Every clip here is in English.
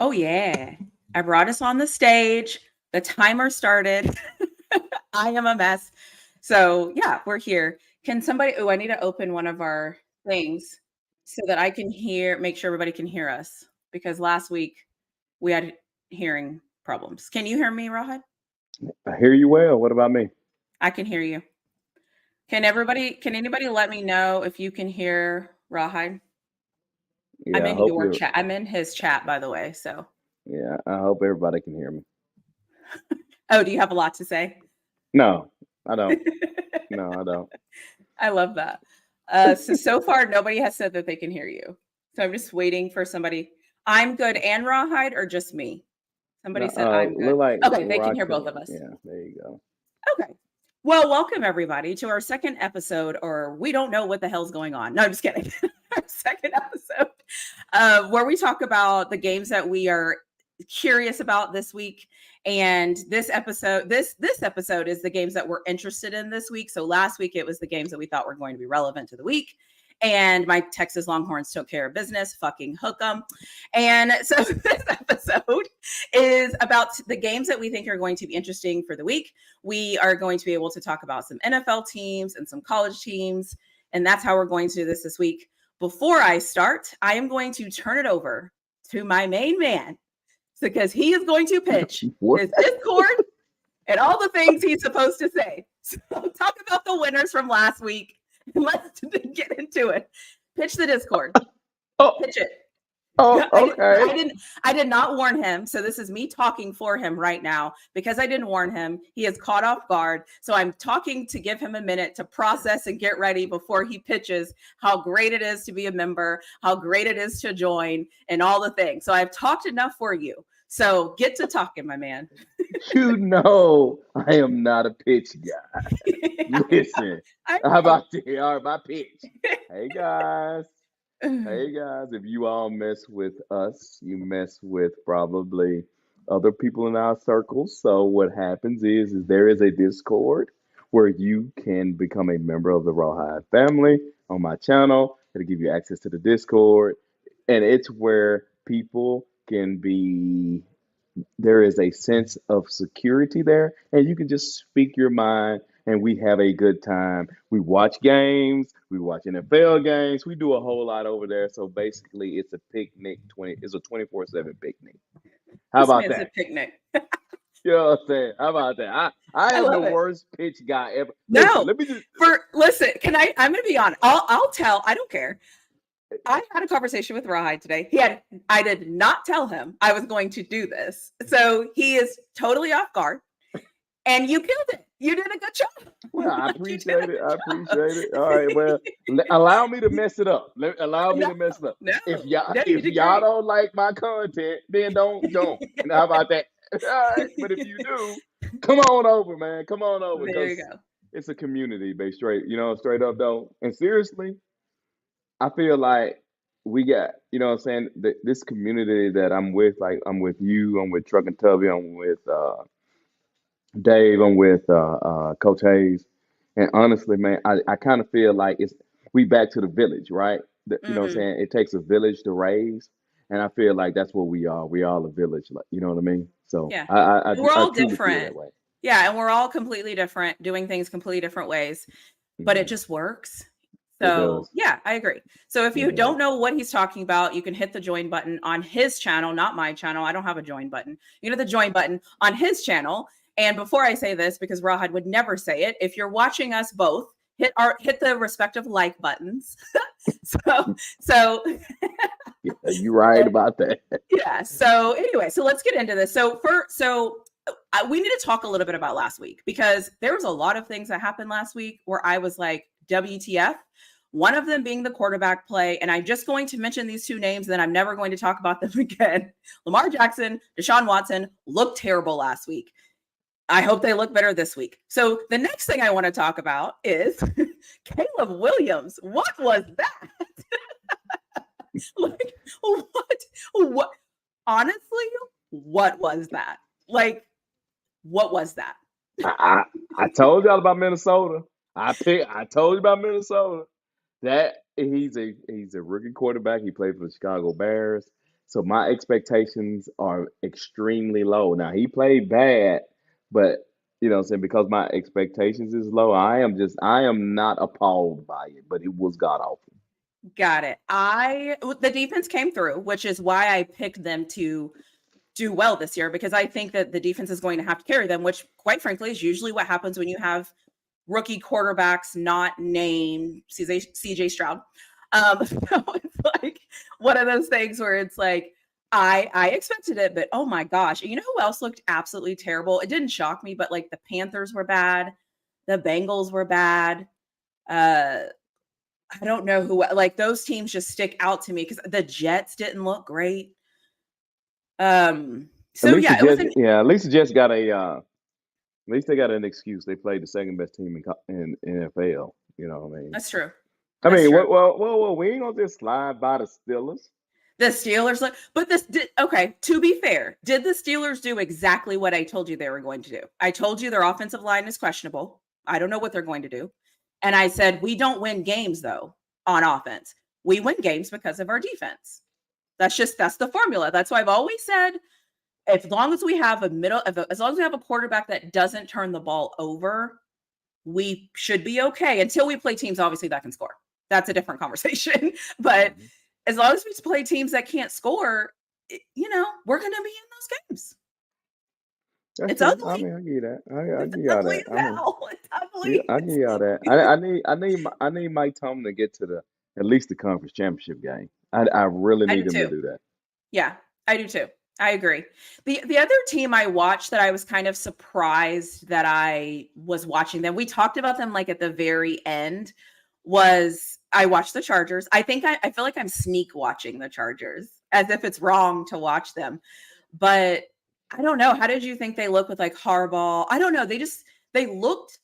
Oh, yeah. I brought us on the stage. The timer started. I am a mess. So, yeah, we're here. Can somebody, oh, I need to open one of our things so that I can make sure everybody can hear us because last week we had hearing problems. Can you hear me, Rahad? I hear you well. What about me? I can hear you. Can anybody let me know if you can hear Rahad? I'm Yeah, I in hope your you're. chat. I'm in his chat, by the way. So, Yeah, I hope everybody can hear me. oh, do you have a lot to say? No, I don't. No, I don't. I love that. So far, nobody has said that they can hear you. So I'm just waiting for somebody. I'm good and Rawhide or just me? No, Somebody said I'm good. look like Okay, they can hear both of Roxanne. us. Yeah, there you go. Okay. Well, welcome everybody to our second episode, or we don't know what the hell's going on. No, I'm just kidding. Our second episode, where we talk about the games that we are curious about this week. And this episode is the games that we're interested in this week. So last week it was the games that we thought were going to be relevant to the week. And my Texas Longhorns took care of business, fucking hook 'em. And so this episode is about the games that we think are going to be interesting for the week. We are going to be able to talk about some NFL teams and some college teams. And that's how we're going to do this week. Before I start, I am going to turn it over to my main man because he is going to pitch What? his Discord and all the things he's supposed to say. So talk about the winners from last week. Let's get into it. Pitch the Discord. Oh, Pitch it. oh, I, okay. I did not warn him. So this is me talking for him right now because I didn't warn him. He is caught off guard. So I'm talking to give him a minute to process and get ready before he pitches how great it is to be a member, how great it is to join, and all the things. So I've talked enough for you. So get to talking, my man. You know I am not a pitch guy. Listen, I how know. about the all right, my pitch? Hey guys. Hey guys, if you all mess with us, you mess with probably other people in our circles. So what happens is there is a Discord where you can become a member of the Rawhide family on my channel. It'll give you access to the Discord, and it's where people can be. There is a sense of security there, and you can just speak your mind. And we have a good time. We watch games, we watch NFL games, we do a whole lot over there. So basically, it's a picnic. It's a 24/7 picnic. How This about man's a that? picnic. You know what I'm saying? How about that? I I am the love it. worst pitch guy ever. Listen, No, let me just. listen, I'm gonna be honest. I'll tell, I don't care. I had a conversation with Rahai today. I did not tell him I was going to do this. So he is totally off guard. And you killed it. You did a good job. Well, I Like you did a appreciate it. good I job. appreciate it. All right. Well, allow me to mess it up. Allow me No, to mess it up. no, no, you If did y'all great. don't like my content, then don't. And how about that? All right. But if you do, come on over, man. Come on over, There you because go. it's a community based straight. Straight up though. And seriously, I feel like we got. What I'm saying, this community that I'm with, like I'm with you, I'm with Truck and Tubby, I'm with Dave, I'm with Coach Hayes, and honestly, man, I kind of feel like we back to the village, right? What I'm Hmm. saying, it takes a village to raise, and I feel like that's what we are. We all a village, like you know what I mean. So Yeah. We're I all truly feel that different. way. Yeah. And we're all completely different, doing things completely different ways, but it Mhm. just works. It So, does. yeah, I agree. So, if It you don't does. know what he's talking about, you can hit the join button on his channel, not my channel. I don't have a join button. You know, the join button on his channel. And before I say this, because Rahad would never say it, if you're watching us both, hit the respective like buttons. so, so Yeah, you're right about that. yeah. So anyway, so let's get into this. We need to talk a little bit about last week because there was a lot of things that happened last week where I was like, WTF? One of them being the quarterback play. And I'm just going to mention these two names, then I'm never going to talk about them again. Lamar Jackson, Deshaun Watson looked terrible last week. I hope they look better this week. So the next thing I want to talk about is Caleb Williams. What was that? Like, what? Honestly, what was that? Like, what was that? I told y'all about Minnesota. I told you about Minnesota. That he's a rookie quarterback. He played for the Chicago Bears. So my expectations are extremely low. Now he played bad, but you know what I'm saying, because my expectations is low, I am not appalled by it, but it was god awful. Got it. The defense came through, which is why I picked them to do well this year, because I think that the defense is going to have to carry them, which quite frankly is usually what happens when you have rookie quarterbacks not named CJ Stroud. So it's like one of those things where it's like, I expected it, but oh my gosh. You know who else looked absolutely terrible? It didn't shock me, but like the Panthers were bad. The Bengals were bad. I don't know who, like those teams just stick out to me because the Jets didn't look great. So yeah, it was at least the Jets got at least they got an excuse. They played the second best team in NFL. You know what I mean? That's true. I That's mean, true. well, we ain't gonna just slide by the Steelers. The Steelers, but okay, to be fair, did the Steelers do exactly what I told you they were going to do? I told you their offensive line is questionable. I don't know what they're going to do. And I said, we don't win games though on offense. We win games because of our defense. That's the formula. That's why I've always said, as long as we have as long as we have a quarterback that doesn't turn the ball over, we should be okay until we play teams, obviously, that can score. That's a different conversation. But as long as we play teams that can't score, we're going to be in those games. It's ugly. I mean, I get that. I give y'all that. It's ugly. I give y'all that. I need Mike Tomlin to get to at least the conference championship game. I really need him to do that. Yeah, I do too. I agree. The other team I watched that I was kind of surprised that I was watching them, we talked about them like at the very end, was I watched the Chargers. I think I feel like I'm sneak watching the Chargers as if it's wrong to watch them. But I don't know. How did you think they look with like Harbaugh? I don't know. They looked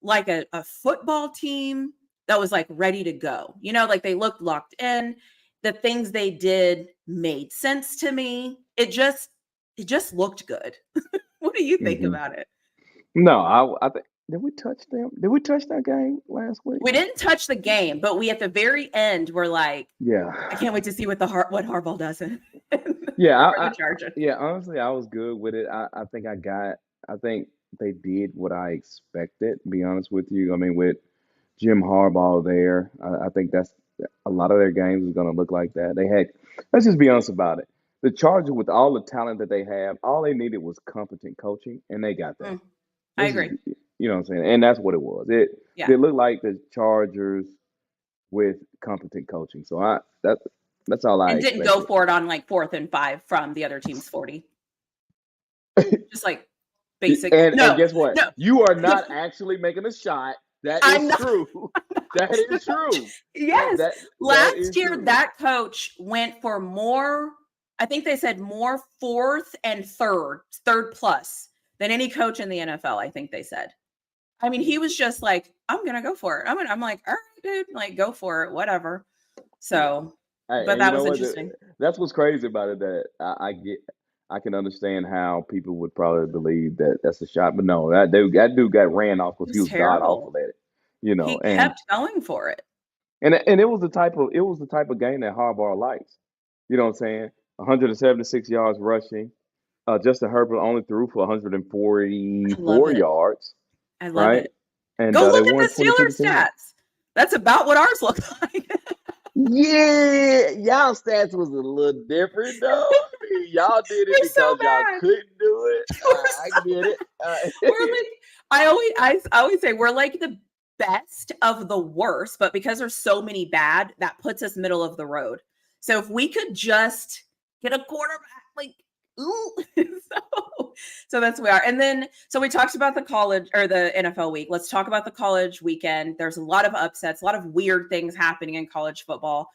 like a football team that was like ready to go. Like they looked locked in. The things they did made sense to me. It just looked good. What do you think about it? No, I think, did we touch them? Did we touch that game last week? We didn't touch the game, but we at the very end were like, yeah, I can't wait to see what Harbaugh does. Honestly, I was good with it. I think they did what I expected, to be honest with you. I mean, with Jim Harbaugh there, I think that's a lot of their games is going to look like that. Let's just be honest about it. The Chargers, with all the talent that they have, all they needed was competent coaching, and they got that. I agree. You know what I'm saying? And that's what it was. It looked like the Chargers with competent coaching. So that's all I expected. Didn't go for it on like 4th and 5 from the other team's 40. Just like basic. And guess what? No. You are not actually making a shot. That is true. That is true. Yes. Last year, that coach went for more, I think they said more 4th and 3rd plus than any coach in the NFL, I think they said. I mean, he was just like, I'm going to go for it. I'm like, all right, dude, like go for it, whatever. So, but that was interesting. That's what's crazy about it, that I can understand how people would probably believe that that's a shot, but no, that dude got ran off because he was god awful at it. He kept going for it. And it was the type of game that Harbaugh likes. You know what I'm saying? 176 yards rushing. Justin Herbert only threw for 144 yards. I love it. And go look at the Steelers stats. That's about what ours look like. Yeah, y'all stats was a little different though. I mean, y'all did it because y'all couldn't do it. I get it. We're like, I always say we're like the best of the worst, but because there's so many bad, that puts us middle of the road. So if we could just get a quarterback, like, ooh, so that's where we are. And then, so we talked about the college or the NFL week. Let's talk about the college weekend. There's a lot of upsets, a lot of weird things happening in college football,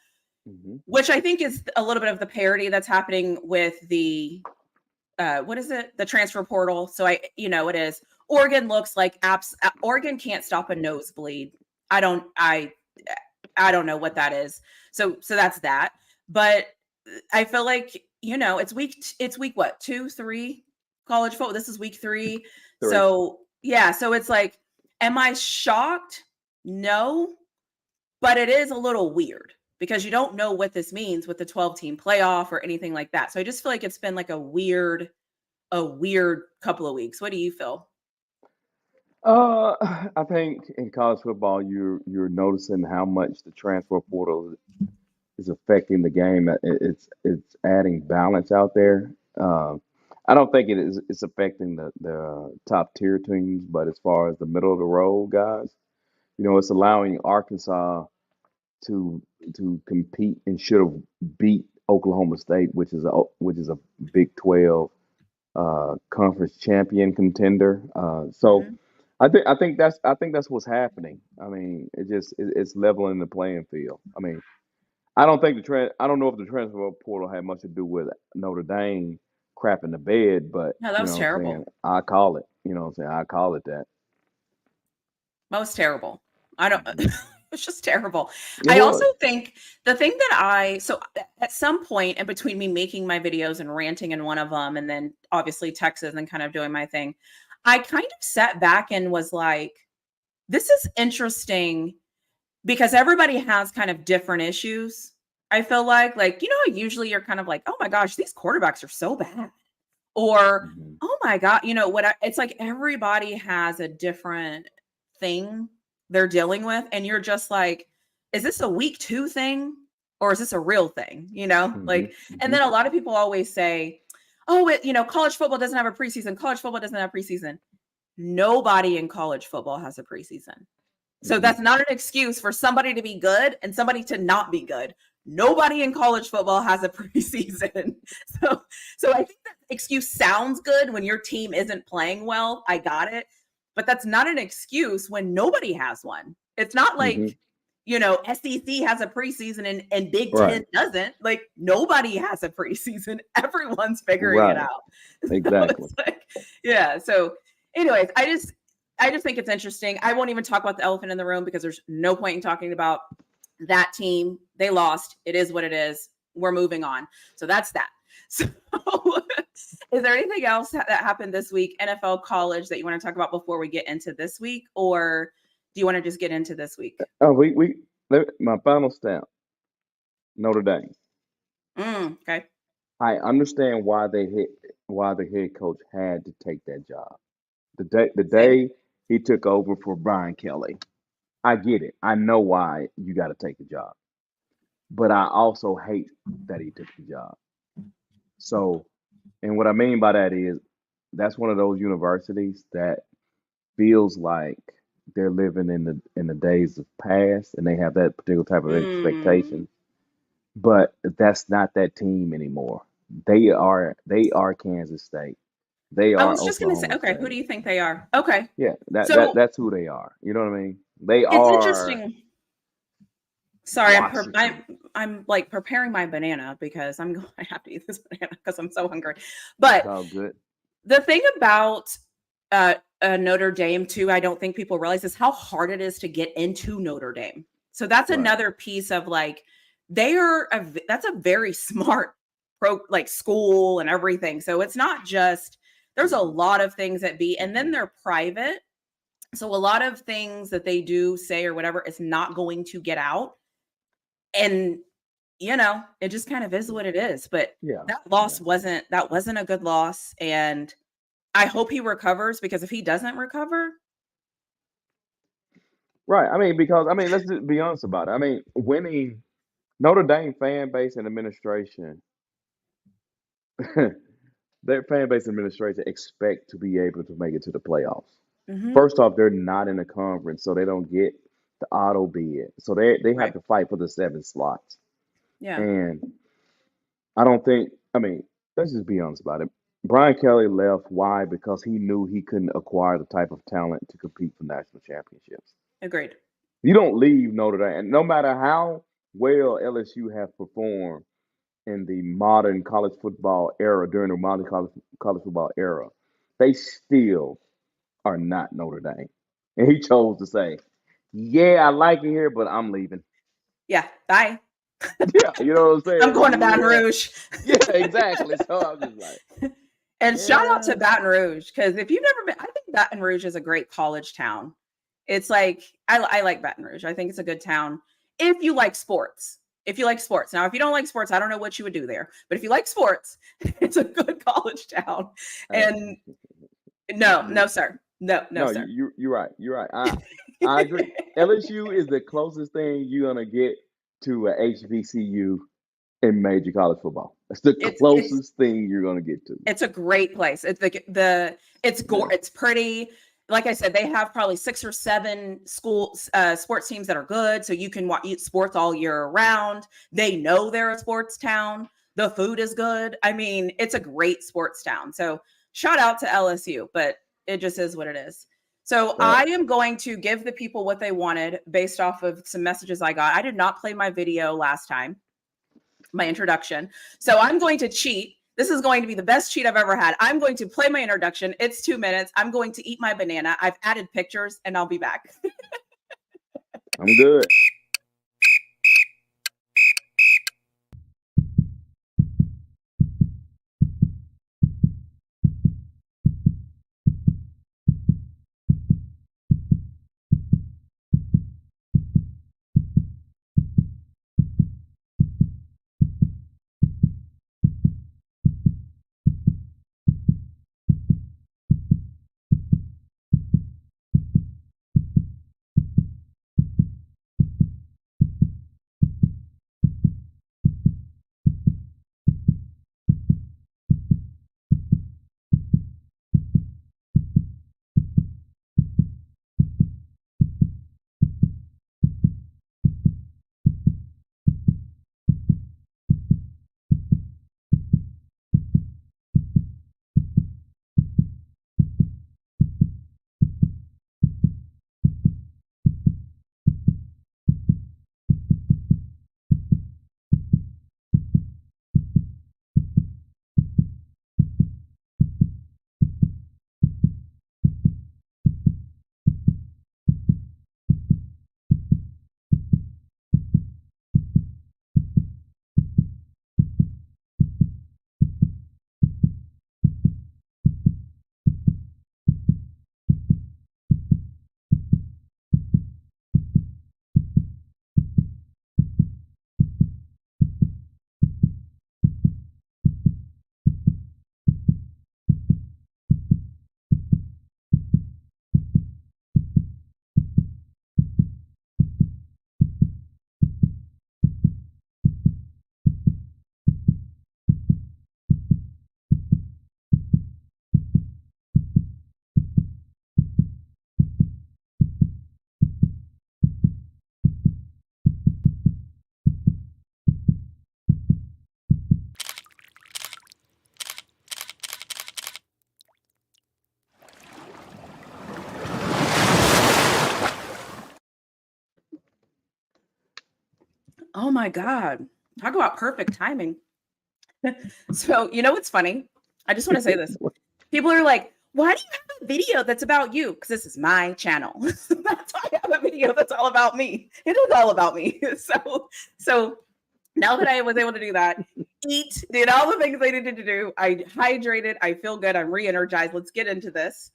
which I think is a little bit of the parody that's happening with the, what is it? The transfer portal. So it is. Oregon looks like Oregon can't stop a nosebleed. I don't know what that is. So that's that. But I feel like, it's week what, 2, 3 college football. This is week 3. So yeah. So it's like, am I shocked? No, but it is a little weird because you don't know what this means with the 12-team playoff or anything like that. So I just feel like it's been like a weird couple of weeks. What do you feel? I think in college football, you're noticing how much the transfer portal is affecting the game. It's adding balance out there. I don't think it's affecting the top tier teams, but as far as the middle of the road guys, it's allowing Arkansas to compete and should have beat Oklahoma State, which is a Big 12 conference champion contender. So Mhm. I think that's what's happening. I mean, it's leveling the playing field. I mean, I don't know if the transfer portal had much to do with Notre Dame crap in the bed, but No, that was what I'm saying, terrible. I call it. What I'm saying, I call it that. Most terrible. I don't Mhm. it's just terrible. It I also was. think the thing that at some point in between me making my videos and ranting in one of them and then obviously Texas and kind of doing my thing, I kind of sat back and was like, this is interesting because everybody has kind of different issues. I feel like, how usually you're kind of like, oh my gosh, these quarterbacks are so bad. Or, Mhm. oh my God, it's like everybody has a different thing they're dealing with. And you're just like, is this a week 2 thing or is this a real thing? Mhm. And Mhm. then a lot of people always say, oh, college football doesn't have a preseason. College football doesn't have preseason. Nobody in college football has a preseason. So Mhm. that's not an excuse for somebody to be good and somebody to not be good. Nobody in college football has a preseason. So so I think that excuse sounds good when your team isn't playing well. I got it. But that's not an excuse when nobody has one. It's not Mhm. like, SEC has a preseason and Big Right. 10 doesn't. Like nobody has a preseason. Everyone's figuring it Right. out. So Exactly. it's like, yeah. So anyways, I just think it's interesting. I won't even talk about the elephant in the room because there's no point in talking about that team. They lost. It is what it is. We're moving on. So that's that. So is there anything else that happened this week, NFL, college, that you want to talk about before we get into this week? Or do you want to just get into this week? My final stamp, Notre Dame. Okay. I understand why the head coach had to take that job. The day Same. he took over for Brian Kelly. I get it. I know why you got to take the job. But I also hate that he took the job. So, and what I mean by that is that's one of those universities that feels like they're living in the days of past and they have that particular type of Mm. expectation. But that's not that team anymore. They are Kansas State. They I are was just going to say, Oklahoma okay, who do State. you think they are? Okay. Yeah, So that's who they are. You know what I mean? They it's are interesting. Sorry, Washington. I'm like preparing my banana because I'm going to have to eat this banana because I'm so hungry. It's But all good. the thing about Notre Dame too, I don't think people realize is how hard it is to get into Notre Dame. So that's Right. another piece of like that's a very smart school and everything. So it's not just there's a Mhm. lot of things that be, and then they're private. So a lot of things that they do say or whatever is not going to get out. And it just kind of is what it is. But Yeah. Yeah. that wasn't a good loss. And I hope he recovers because if he doesn't recover, Right. I mean, because let's just be honest about it. I mean, winning Notre Dame fan base and administration, their fan base and administration expect to be able to make it to the playoffs. mhm, First off, they're not in a conference, so they don't get the auto bid. So they have right. to fight for the 7 slots. Yeah, And I don't think, let's just be honest about it. Brian Kelly left. Why? Because he knew he couldn't acquire the type of talent to compete for national championships. agreed. You don't leave Notre Dame, and no matter how well LSU have performed in the modern college football era, during the modern college football era, they still are not Notre Dame. And he chose to say, "Yeah, I like it here, but I'm leaving." Yeah, bye. Yeah, you know what I'm I'm saying? going to Baton Yeah, Rouge. yeah, exactly. So I'm just like, And shout out to yeah, Baton Rouge because if you've never been, I think Baton Rouge is a great college town. It's like I like Baton Rouge. I think it's a good town if you like sports. if you like sports. Now, if you don't like sports, I don't know what you would do there. But if you like sports, it's a good college town. Hey, And no, sir. No, no, sir. you're right. You're right. I agree. LSU is the closest thing you're gonna get to a HBCU in major college football. That's the It's closest thing you're gonna get to. it's a great place. It's Yeah. it's pretty. Like I said, they have probably 6 or 7 sports teams that are good, so you can watch sports all year round. They know they're a sports town. The food is good. I mean, it's a great sports town. So shout out to LSU, but it just is what it is. So Well, I am going to give the people what they wanted based off of some messages I got. I did not play my video last time, my introduction. So I'm going to cheat. This is going to be the best cheat I've ever had. I'm going to play my introduction. It's 2 minutes. I'm going to eat my banana. I've added pictures and I'll be back. I'm good. Oh my God. Talk about perfect timing. So, you know what's funny? I just want to say this. People are like, why do you have a video that's about you? Because this is my channel. That's why I have a video that's all about me. It is all about me. So now that I was able to do that, eat, did all the things I needed to do. I hydrated. I feel good. I'm re-energized. Let's get into this.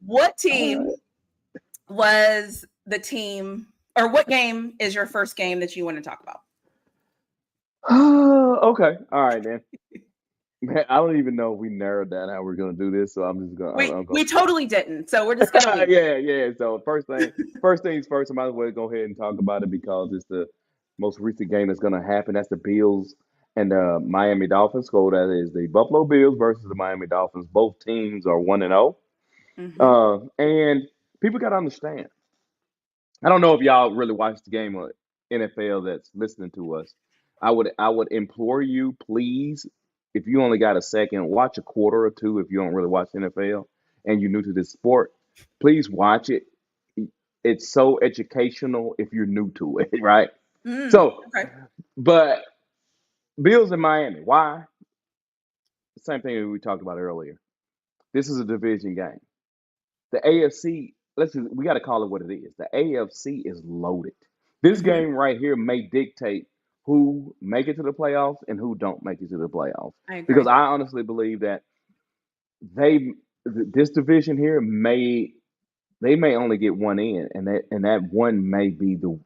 What team was the team, or what game is your first game that you want to talk about? Okay. All right then. Man, I don't even know if we narrowed down how we're gonna do this, so I'm just gonna. I'm We gonna. totally didn't. So we're just gonna leave. Yeah. So first things first. I might as well go ahead and talk about it because it's the most recent game that's gonna happen. That's the Bills and the Miami Dolphins. So that is the Buffalo Bills versus the Miami Dolphins. Both teams are 1-0. Hmm. And people gotta understand. I don't know if y'all really watch the game of NFL that's listening to us. I would implore you, please, if you only got a second, watch a quarter or two if you don't really watch NFL and you're new to this sport. Please watch it. It's so educational if you're new to it, right? So, Okay. but Bills in Miami, why? Same thing that we talked about earlier. This is a division game. The AFC, we got to call it what it is. The AFC is loaded. This Hmm. game right here may dictate who make it to the playoffs and who don't make it to the playoffs. I Because agree. I honestly believe that they this division here may only get one in, and that one may be the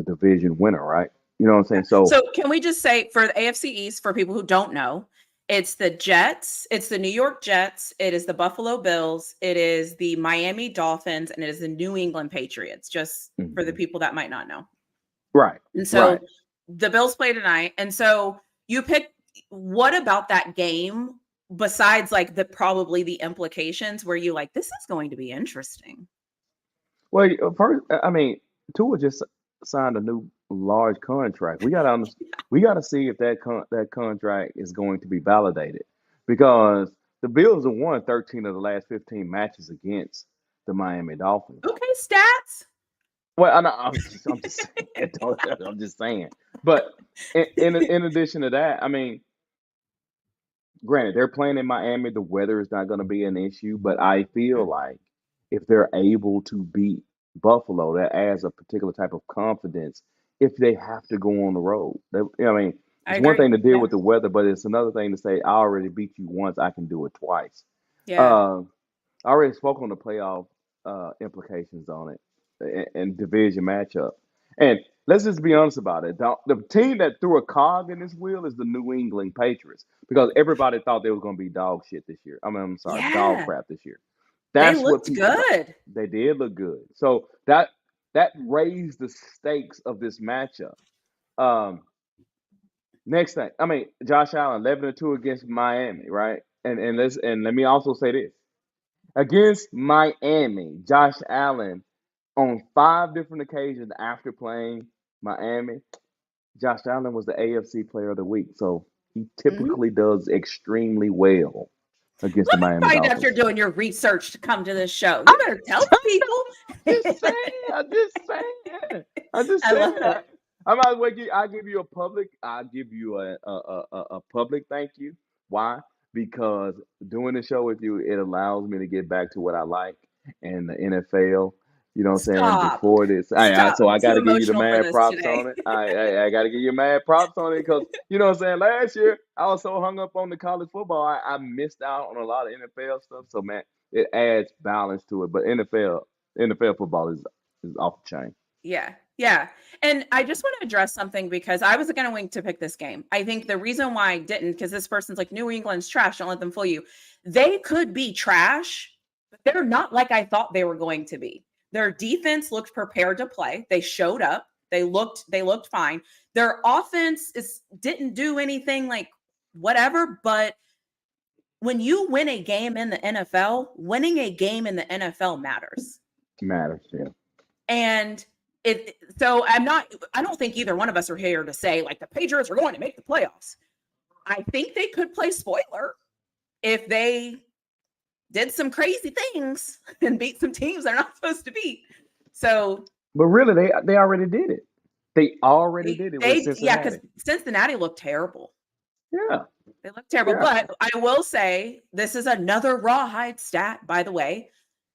division winner, right? You know what I'm saying? So So can we just say for the AFC East, for people who don't know, it's the Jets, it's the New York Jets, it is the Buffalo Bills, it is the Miami Dolphins, and it is the New England Patriots, just for the people that might not know. right, And so right. the Bills play tonight. And so you pick, what about that game besides like probably the implications where you like, this is going to be interesting? Well, first, I mean, Tua just signed a new large contract. We got to see if that contract is going to be validated because the Bills have won 13 of the last 15 matches against the Miami Dolphins. Okay, stats. Well, I'm just saying. I'm just saying. But in addition to that, I mean, granted, they're playing in Miami. The weather is not going to be an issue, but I feel like if they're able to beat Buffalo, that adds a particular type of confidence if they have to go on the road. I mean, I it's one agree. thing to deal Yeah. with the weather, but it's another thing to say, I already beat you once, I can do it twice. Yeah. I already spoke on the playoff implications on it and division matchup. And let's just be honest about it. The team that threw a cog in this wheel is the New England Patriots because everybody thought they were going to be dog shit this year. I'm sorry, dog Yeah. crap this year. They That's what looked people thought. good. They did look good. So that raised the stakes of this matchup. Next thing, I mean, Josh Allen 11-2 against Miami, right? And let me also say this: against Miami, Josh Allen on 5 different occasions after playing Miami, Josh Allen was the AFC Player of the Week. So he typically does extremely well against the Let me Miami find out you're Dolphins. doing your research to come to this show. You better tell the people. Just saying. I'm just saying. I'm just I love saying. that. I might as well give you a public. I'll give you a public thank you. Why? Because doing the show with you, it allows me to get back to what I like and the NFL. You know what I'm saying? Stop. Before this, Stop. so I I'm got too to give you the emotional for mad this props today. on it. I got to give you mad props on it because you know what I'm saying. Last year, I was so hung up on the college football, I missed out on a lot of NFL stuff. So man, it adds balance to it. But NFL football is off the chain. Yeah. Yeah. And I just want to address something because I was going to wing to pick this game. I think the reason why I didn't, because this person's like, New England's trash. Don't let them fool you. They could be trash, but they're not like I thought they were going to be. Their defense looked prepared to play. They showed up. They looked fine. Their offense didn't do anything like whatever, but when you win a game in the NFL, winning a game in the NFL matters. Matters, yeah. And so I don't think either one of us are here to say like the Patriots are going to make the playoffs. I think they could play spoiler if they did some crazy things and beat some teams they're not supposed to beat. So, but really, they already did it. They already did it with Cincinnati. Yeah, because Cincinnati looked terrible. Yeah, they looked terrible. Yeah. But I will say this is another rawhide stat, by the way.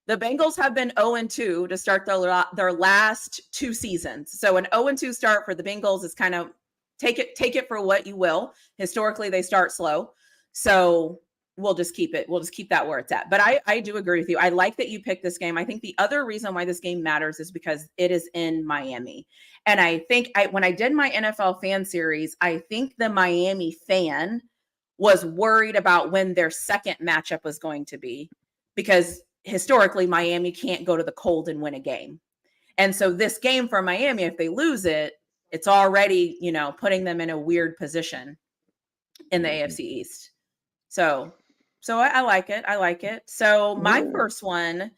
The Bengals have been 0-2 to start their last 2 seasons. So an 0-2 start for the Bengals is kind of take it for what you will. Historically, they start slow. So we'll just keep it. We'll just keep that where it's at. But I do agree with you. I like that you picked this game. I think the other reason why this game matters is because it is in Miami. And I think when I did my NFL fan series, I think the Miami fan was worried about when their second matchup was going to be because historically Miami can't go to the cold and win a game. And so this game for Miami, if they lose it, it's already, putting them in a weird position in the AFC East. So I like it. I like it. So my first one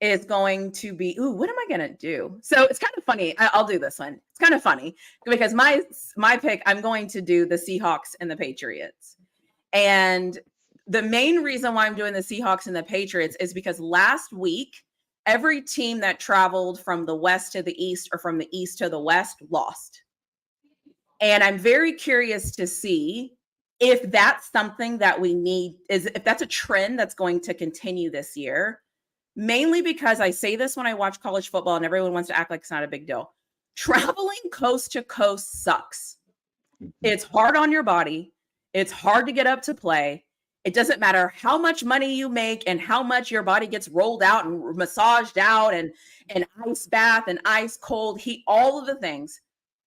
is going to be, what am I going to do? So it's kind of funny. I'll do this one. It's kind of funny because my pick, I'm going to do the Seahawks and the Patriots. And the main reason why I'm doing the Seahawks and the Patriots is because last week, every team that traveled from the West to the East or from the East to the West lost. And I'm very curious to see if that's something that we need, if that's a trend that's going to continue this year, mainly because I say this when I watch college football and everyone wants to act like it's not a big deal. Traveling coast to coast sucks. It's hard on your body. It's hard to get up to play. It doesn't matter how much money you make and how much your body gets rolled out and massaged out and ice bath and ice cold heat, all of the things.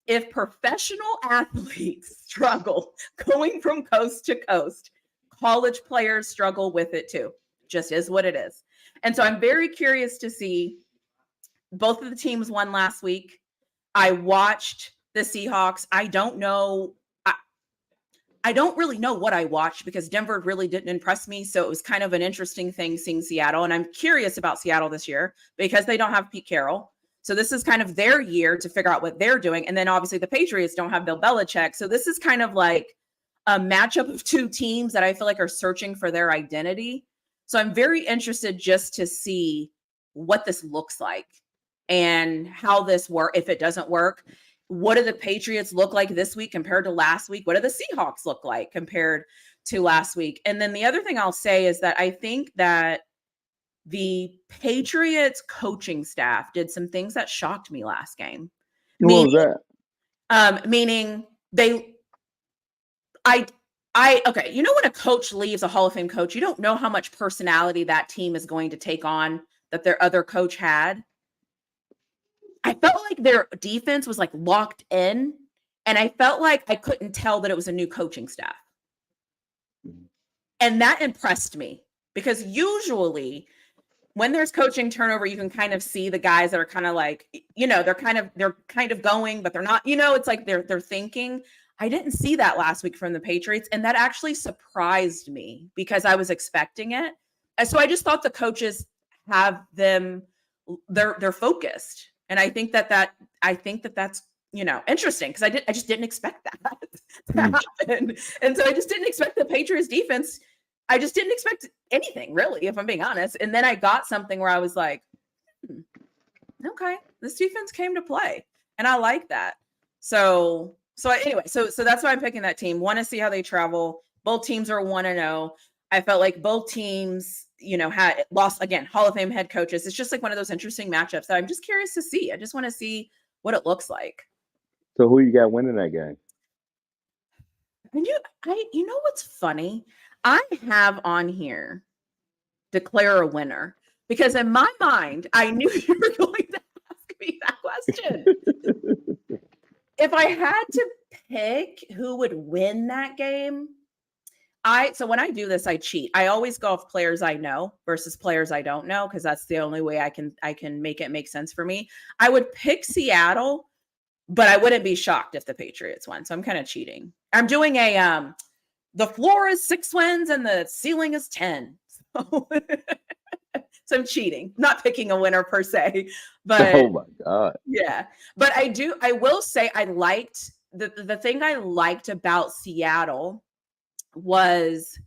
if professional athletes struggle going from coast to coast, college players struggle with it too. Just is what it is. And so I'm very curious to see. Both of the teams won last week. I watched the Seahawks. I don't know. I don't really know what I watched because Denver really didn't impress me. So it was kind of an interesting thing seeing Seattle. And I'm curious about Seattle this year because they don't have Pete Carroll. So this is kind of their year to figure out what they're doing. And then obviously the Patriots don't have Bill Belichick. So this is kind of like a matchup of two teams that I feel like are searching for their identity. So I'm very interested just to see what this looks like and how this works. If it doesn't work, what do the Patriots look like this week compared to last week? What do the Seahawks look like compared to last week? And then the other thing I'll say is that I think that the Patriots coaching staff did some things that shocked me last game. What was that? Meaning okay, you know, when a coach leaves, a Hall of Fame coach, you don't know how much personality that team is going to take on that their other coach had. I felt like their defense was like locked in, and I felt like I couldn't tell that it was a new coaching staff. And that impressed me because usually when there's coaching turnover, you can kind of see the guys that are kind of like, you know, they're kind of going, but they're not, you know, it's like they're thinking. I didn't see that last week from the Patriots, and that actually surprised me because I was expecting it. And so I just thought the coaches have them, they're focused. And I think that's, you know, interesting because I just didn't expect that to happen. And so I just didn't expect the Patriots defense. I just didn't expect anything really, if I'm being honest. And then I got something where I was like, okay, this defense came to play. And I like that. So anyway, so that's why I'm picking that team. Want to see how they travel. Both teams are 1-0. I felt like both teams, you know, had lost, again, Hall of Fame head coaches. It's just like one of those interesting matchups that I'm just curious to see. I just want to see what it looks like. So who you got winning that game? And you know what's funny? I have on here declare a winner because in my mind, I knew you were going to ask me that question. If I had to pick who would win that game, so when I do this, I cheat. I always go off players I know versus players I don't know because that's the only way I can make it make sense for me. I would pick Seattle, but I wouldn't be shocked if the Patriots won. So I'm kind of cheating. I'm doing a the floor is 6 wins and the ceiling is 10. So, so I'm cheating, not picking a winner per se. But oh my God. Yeah. But I will say I liked the thing I liked about Seattle was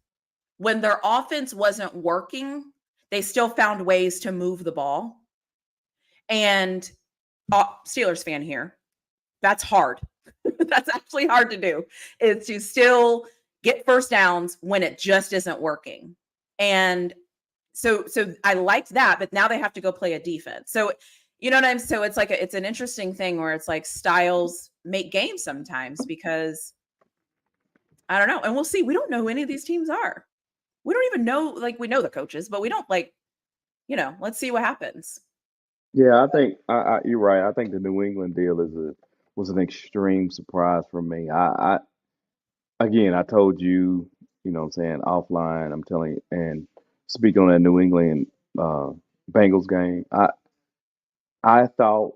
when their offense wasn't working, they still found ways to move the ball. And Steelers fan here, that's hard. That's actually hard to do, is to still get first downs when it just isn't working. And so I liked that, but now they have to go play a defense. So, you know what I'm, so it's like, it's an interesting thing where it's like styles make games sometimes because I don't know. And we'll see. We don't know who any of these teams are. We don't even know, like, we know the coaches, but we don't, like, you know, let's see what happens. Yeah, I think you're right. I think the New England deal was an extreme surprise for me. Again, I told you, you know what I'm saying, offline, I'm telling you, and speaking on that New England Bengals game, I thought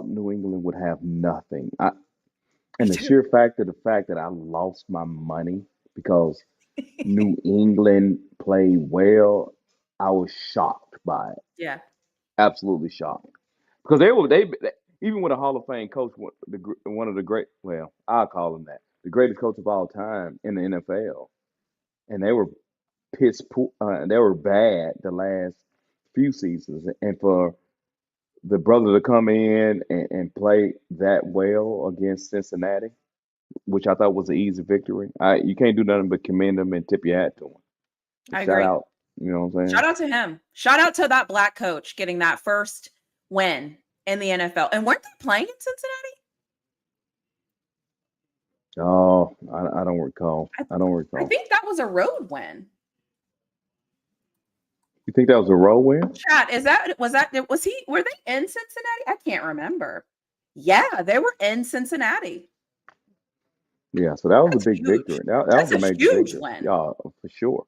New England would have nothing. And the sheer fact that I lost my money because New England played well, I was shocked by it. Yeah. Absolutely shocked. Because they even with a Hall of Fame coach, one of the great, well, I'll call him that, the greatest coach of all time in the NFL, and they were piss poor, they were bad the last few seasons, and for the brother to come in and play that well against Cincinnati, which I thought was an easy victory. You can't do nothing but commend them and tip your hat to them. I agree. Shout out, you know what I'm saying? Shout out to him. Shout out to that black coach getting that first win in the NFL. And weren't they playing in Cincinnati? Oh, I don't recall. I don't recall. I think that was a road win. You think that was a road win? Chat, were they in Cincinnati? I can't remember. Yeah, they were in Cincinnati. Yeah, so that was a That's big huge. victory. That That's was a a major huge victory. win. Yeah, for sure.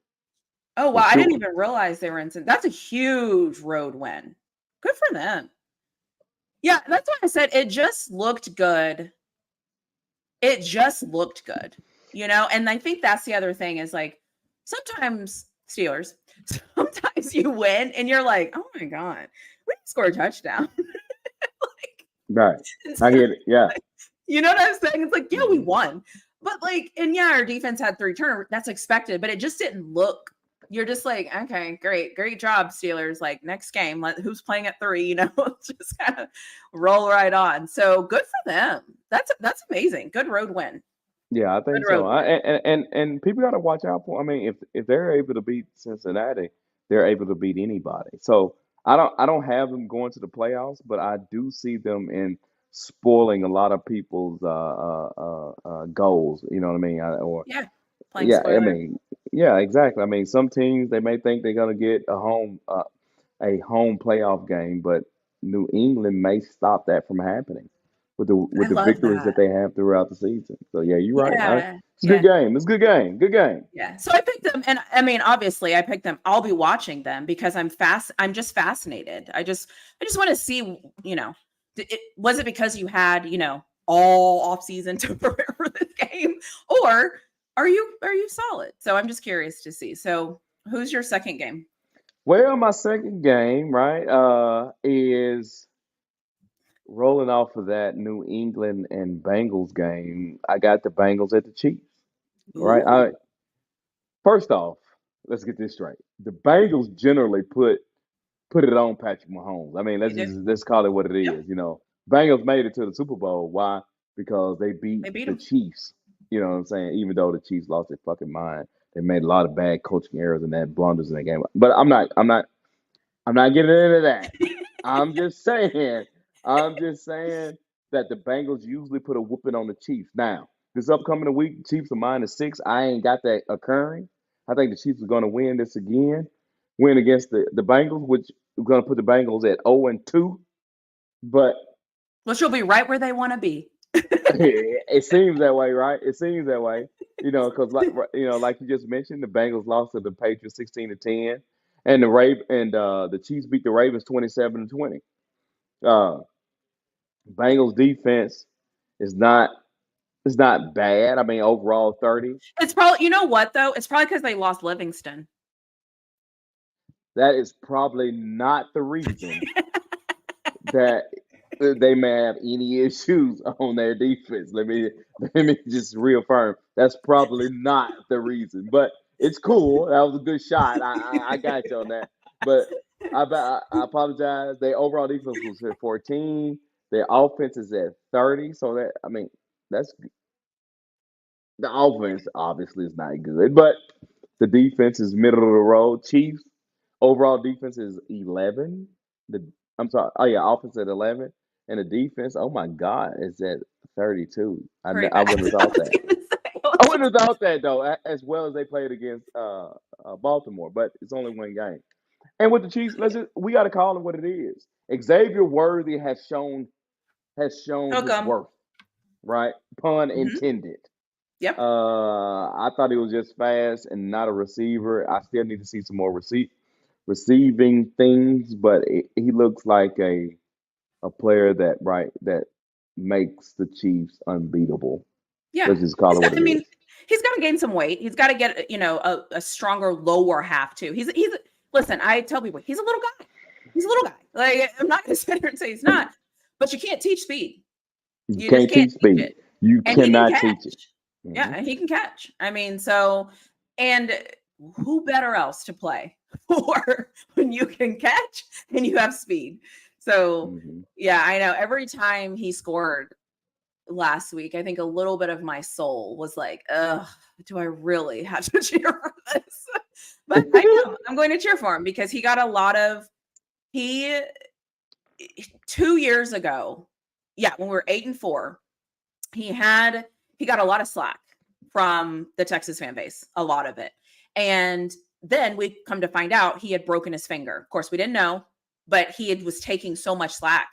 Oh, For wow. I didn't sure. even realize they were in That's a huge road win. Good for them. Yeah, that's why I said it just looked good. It just looked good, and I think that's the other thing is like sometimes Steelers, sometimes you win and you're like, oh my God, we didn't score a touchdown. Like, Right. I instead of get it. Yeah. like, you know what I'm saying? It's like, yeah, we Hmm. won. But like, and yeah, our defense had 3 turnovers. That's expected, but it just didn't look. You're just like, okay, great job, Steelers. Like next game, who's playing at 3? Just kind of roll right on. So good for them. That's amazing. Good road win. Yeah, I Good think road so. win. And people got to watch out for. I mean, if they're able to beat Cincinnati, they're able to beat anybody. So I don't have them going to the playoffs, but I do see them in spoiling a lot of people's goals. You know what I mean? Or Yeah, playing yeah, I spoiler. mean, yeah, exactly. I mean, some teams they may think they're gonna get a home playoff game, but New England may stop that from happening with I the love victories that that. they have throughout the season. So yeah, you're right. Yeah, It's a good yeah, game. It's a good game. Good game. yeah. So I picked them, and I mean, obviously, I picked them. I'll be watching them because I'm just fascinated. I just want to see. Was it because you had all off season to prepare for this game, or are you solid? So I'm just curious to see. So who's your second game? Well, my second game, right, is rolling off of that New England and Bengals game. I got the Bengals at the Chiefs. Right. Ooh, First off, let's get this straight. The Bengals generally put it on Patrick Mahomes. I mean, they do. let's call it what it Yep, is. Bengals made it to the Super Bowl. Why? Because they beat they beat the them. Chiefs. You know what I'm saying? Even though the Chiefs lost their fucking mind, they made a lot of bad coaching errors and that blunders in that game. But I'm not getting into that. I'm just saying. I'm just saying that the Bengals usually put a whooping on the Chiefs. Now, this upcoming week, Chiefs are -6. I ain't got that occurring. I think the Chiefs are going to win this again. Win against the Bengals, which is going to put the Bengals at 0-2. But Well, she'll be right where they want to be. it seems that way, right? It seems that way. Because like you just mentioned, the Bengals lost to the Patriots 16-10, and the Chiefs beat the Ravens 27-20. Uh, Bengals defense is not it's not bad. I mean, overall 30. It's probably, you know what though? It's probably because they lost Livingston. That is probably not the reason that they may have any issues on their defense. Let me just reaffirm. That's probably not the reason. But it's cool. That was a good shot. I got you on that. But I apologize. Their overall defense was at 14. Their offense is at 30. So that's the offense obviously is not good, but the defense is middle of the road. Chiefs overall defense is 11. The I'm sorry. Oh yeah, offense at 11, and the defense. Oh my God, is at 32. Pretty I bad. wouldn't have I thought was that. gonna say, I wouldn't have thought that though. As well as they played against Baltimore, but it's only one game. And with the Chiefs, we got to call it what it is. Xavier Worthy has shown hook his 'em. worth. Right, pun Mhm. intended. Yep. I thought he was just fast and not a receiver. I still need to see some more receiving things, but he looks like a player that makes the Chiefs unbeatable. Yeah. Let's just call He's it got what I it mean, is. he's gotta gain some weight. He's gotta get, a stronger lower half too. Listen, I tell people, he's a little guy. He's a little guy. Like, I'm not gonna sit here and say he's not, but you can't teach speed. You You just can't can't teach teach speed. it. You And he can cannot teach it. catch. Hmm. Yeah, he can catch. I mean, so and who better else to play for when you can catch and you have speed? So, Hmm. yeah, I know every time he scored last week, I think a little bit of my soul was like, "Ugh, do I really have to cheer for this?" But I am. I'm going to cheer for him because he 2 years ago, yeah, when we were 8-4, he had he got a lot of slack from the Texas fan base, a lot of it. And then we come to find out he had broken his finger. Of course, we didn't know, but was taking so much slack.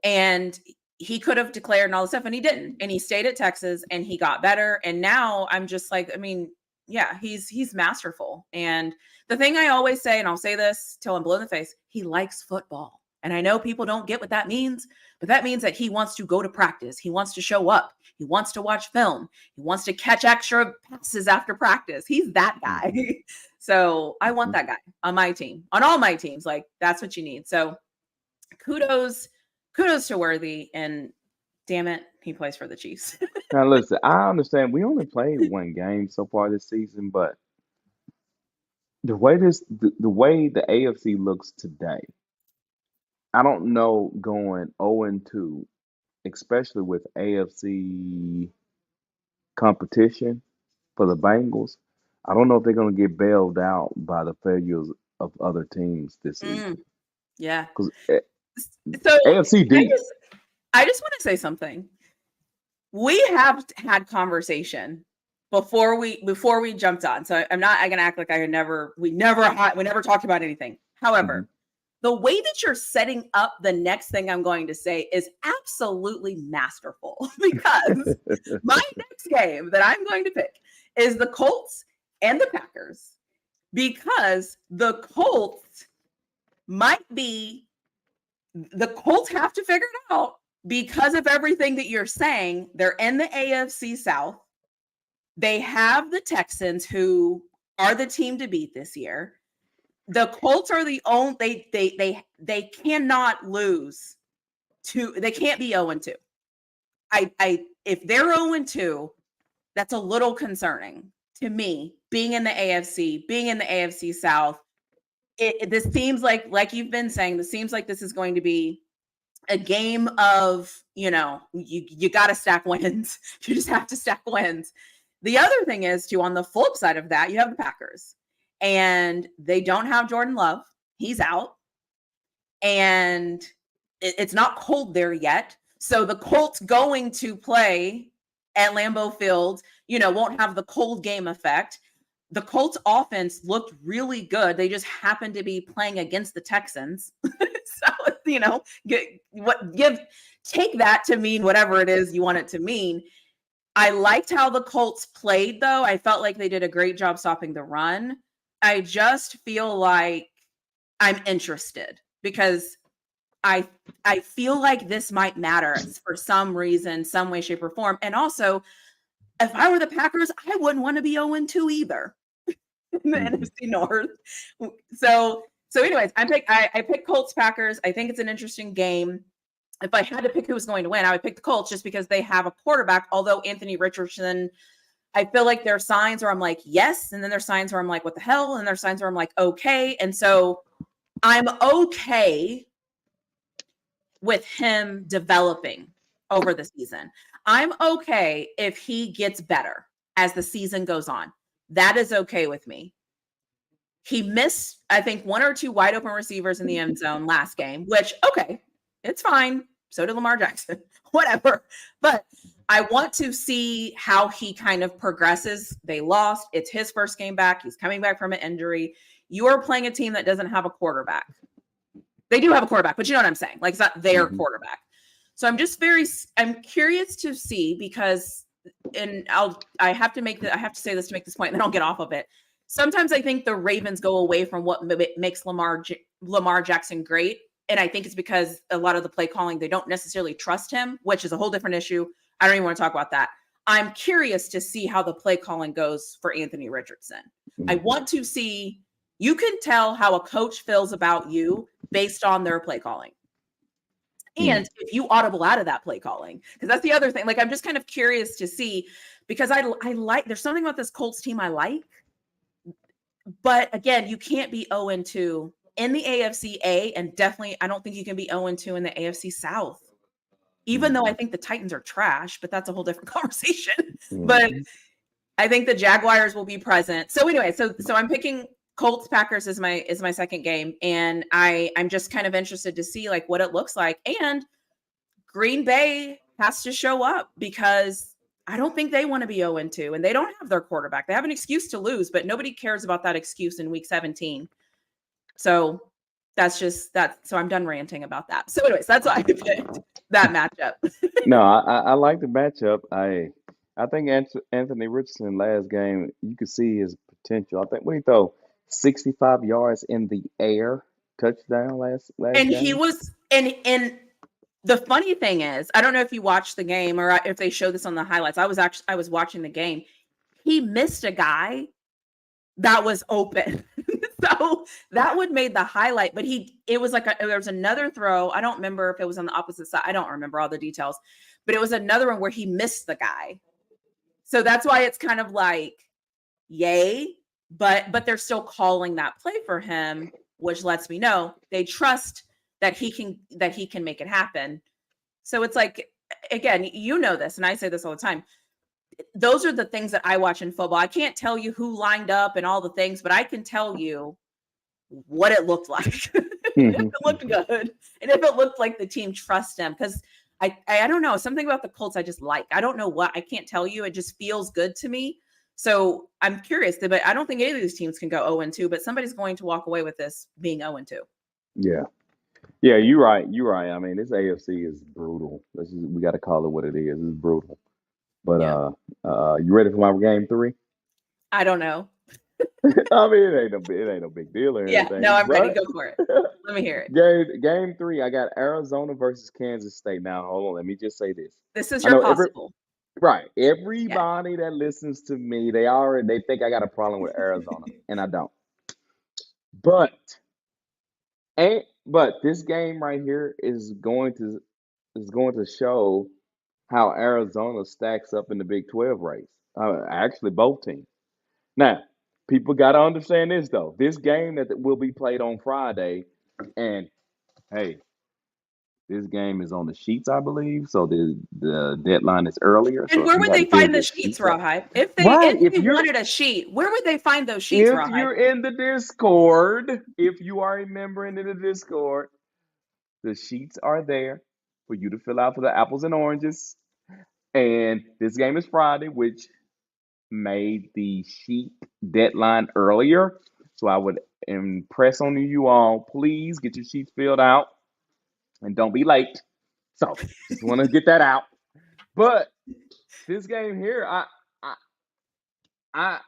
And he could have declared and all this stuff, and he didn't. And he stayed at Texas and he got better. And now I'm just like, I mean, yeah, he's masterful. And the thing I always say, and I'll say this till I'm blue in the face, he likes football. And I know people don't get what that means, but that means that he wants to go to practice. He wants to show up. He wants to watch film. He wants to catch extra passes after practice. He's that guy. So I want that guy on my team, on all my teams. Like, that's what you need. So kudos to Worthy, and damn it, he plays for the Chiefs. Now listen, I understand we only played one game so far this season, but the way the AFC looks today, I don't know going 0-2, especially with AFC competition for the Bengals. I don't know if they're going to get bailed out by the failures of other teams this season. Yeah. Because So AFC deep. I just want to say something. We have had conversation before we jumped on. So I'm not going to act like we never talked about anything. However, the way that you're setting up the next thing I'm going to say is absolutely masterful, because my next game that I'm going to pick is the Colts and the Packers, because the Colts have to figure it out because of everything that you're saying. They're in the AFC South. They have the Texans, who are the team to beat this year. The Colts are the only, they cannot lose to, they can't be 0-2. If they're 0-2, that's a little concerning to me, being in the AFC, being in the AFC South. This seems like you've been saying, this seems like this is going to be a game of, you got to stack wins. You just have to stack wins. The other thing is, too, on the flip side of that, you have the Packers, and they don't have Jordan Love. He's out, and it's not cold there yet. So the Colts going to play at Lambeau Field, won't have the cold game effect. The Colts offense looked really good. They just happened to be playing against the Texans. So, take that to mean whatever it is you want it to mean. I liked how the Colts played, though. I felt like they did a great job stopping the run. I just feel like I'm interested, because I feel like this might matter for some reason, some way, shape, or form. And also, if I were the Packers, I wouldn't want to be 0-2 either in the NFC North. So anyways, I picked Colts Packers. I think it's an interesting game. If I had to pick who was going to win, I would pick the Colts, just because they have a quarterback. Although Anthony Richardson, I feel like there are signs where I'm like, yes. And then there's signs where I'm like, what the hell? And there's signs where I'm like, okay. And so I'm okay with him developing over the season. I'm okay if he gets better as the season goes on. That is okay with me. He missed, I think, 1 or 2 wide open receivers in the end zone last game, which, okay, it's fine. So did Lamar Jackson, whatever. But I want to see how he kind of progresses. They lost. It's his first game back. He's coming back from an injury. You are playing a team that doesn't have a quarterback. They do have a quarterback, but you know what I'm saying? Like, it's not their quarterback. So I'm curious to see, because, and I have to say this to make this point, and then I'll get off of it. Sometimes I think the Ravens go away from what makes Lamar Jackson great. And I think it's because a lot of the play calling, they don't necessarily trust him, which is a whole different issue. I don't even want to talk about that. I'm curious to see how the play calling goes for Anthony Richardson. I want to see, you can tell how a coach feels about you based on their play calling. And if you audible out of that play calling, because that's the other thing. Like, I'm just kind of curious to see, because I like, there's something about this Colts team I like. But again, you can't be 0-2 in the AFC A, and definitely I don't think you can be 0-2 in the AFC South. Even though I think the Titans are trash, but that's a whole different conversation. But I think the Jaguars will be present. So anyway, so I'm picking Colts Packers is my second game, and I'm just kind of interested to see like what it looks like. And Green Bay has to show up, because I don't think they want to be 0-2, and they don't have their quarterback. They have an excuse to lose, but nobody cares about that excuse in week 17. So That's just that. So I'm done ranting about that. So, anyways, that's why I picked that matchup. No, I like the matchup. I think Anthony Richardson last game, you could see his potential. I think when he throw 65 yards in the air touchdown last And he game. was, and the funny thing is, I don't know if you watched the game or if they showed this on the highlights. I was watching the game. He missed a guy that was open. So that would made the highlight, but it was like there was another throw. I don't remember if it was on the opposite side. I don't remember all the details, but it was another one where he missed the guy. So that's why it's kind of like, yay, but they're still calling that play for him, which lets me know they trust that he can make it happen. So it's like, again, you know this, and I say this all the time. Those are the things that I watch in football. I can't tell you who lined up and all the things, but I can tell you what it looked like. And if it looked good, and if it looked like the team trusts him. Because I don't know, something about the Colts I just like. I don't know what, I can't tell you. It just feels good to me. So I'm curious, but I don't think any of these teams can go 0-2, but somebody's going to walk away with this being 0-2. Yeah. Yeah, you're right. You're right. I mean, this AFC is brutal. We got to call it what it is. It's brutal. But Yeah. you ready for my game 3? I don't know. I mean, it ain't no big deal or Yeah, anything. no, I'm ready. But Go for it. Let me hear it. game 3, I got Arizona versus Kansas State. Now, hold on. Let me just say this. This is I your know possible. right. Yeah. Everybody that listens to me, they think I got a problem with Arizona, and I don't. But this game right here is going to show how Arizona stacks up in the Big 12 race. Actually, both teams. Now, people got to understand this though. This game that will be played on Friday, and hey, this game is on the sheets, I believe. So the deadline is earlier. So And if where you would they hadn't filled find the your sheets, sheets out, Rawhide? right? If they wanted a sheet, where would they find those sheets, If Rawhide? you're in the Discord, if you are a member in the Discord, the sheets are there for you to fill out for the apples and oranges. And this game is Friday, which made the sheet deadline earlier. So I would impress on you all, please get your sheets filled out and don't be late. So just want to get that out. But this game here, I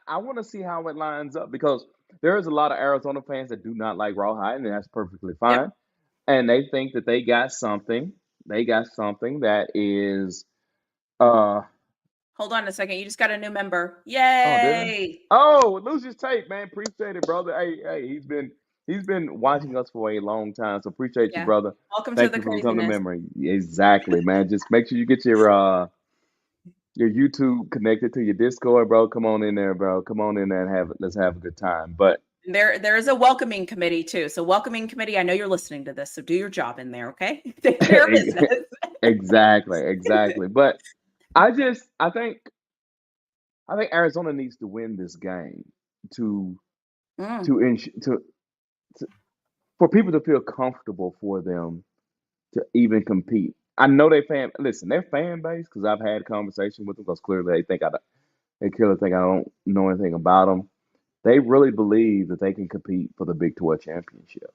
want to see how it lines up because there's a lot of Arizona fans that do not like Rawhide, and that's perfectly Yep. fine. And they think that they got something. They got something that is Hold on a second. You just got a new member. oh, did I? Yay. Oh, Lucius Tate, man. Appreciate it, brother. Hey, he's been watching us for a long time. So appreciate you, Yeah. brother. Welcome to Thank the you for becoming a craziness. member. Exactly, man. Just make sure you get your YouTube connected to your Discord, bro. Come on in there, bro. Come on in there and let's have a good time. But There is a welcoming committee too. So welcoming committee, I know you're listening to this, so do your job in there, okay? Take care of business. exactly. But I think Arizona needs to win this game to Mm, to for people to feel comfortable for them to even compete. I know their fan base because I've had conversation with them because clearly they clearly think I don't know anything about them. They really believe that they can compete for the Big 12 championship.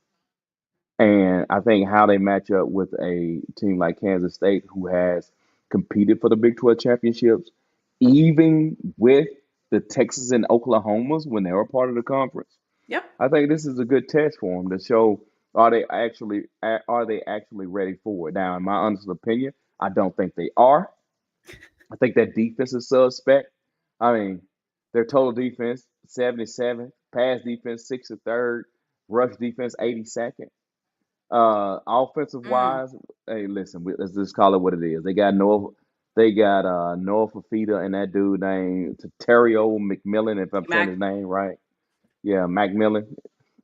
And I think how they match up with a team like Kansas State, who has competed for the Big 12 championships, even with the Texas and Oklahomas when they were part of the conference. yep. I think this is a good test for them to show are they actually ready for it. Now, in my honest opinion, I don't think they are. I think that defense is suspect. I mean, their total defense 77, pass defense 63rd, rush defense 82nd. Offensive Mm, wise, hey, listen, let's just call it what it is. Noah Fafita and that dude named Terrio McMillan, if I'm saying Mac. his name right. Yeah, McMillan.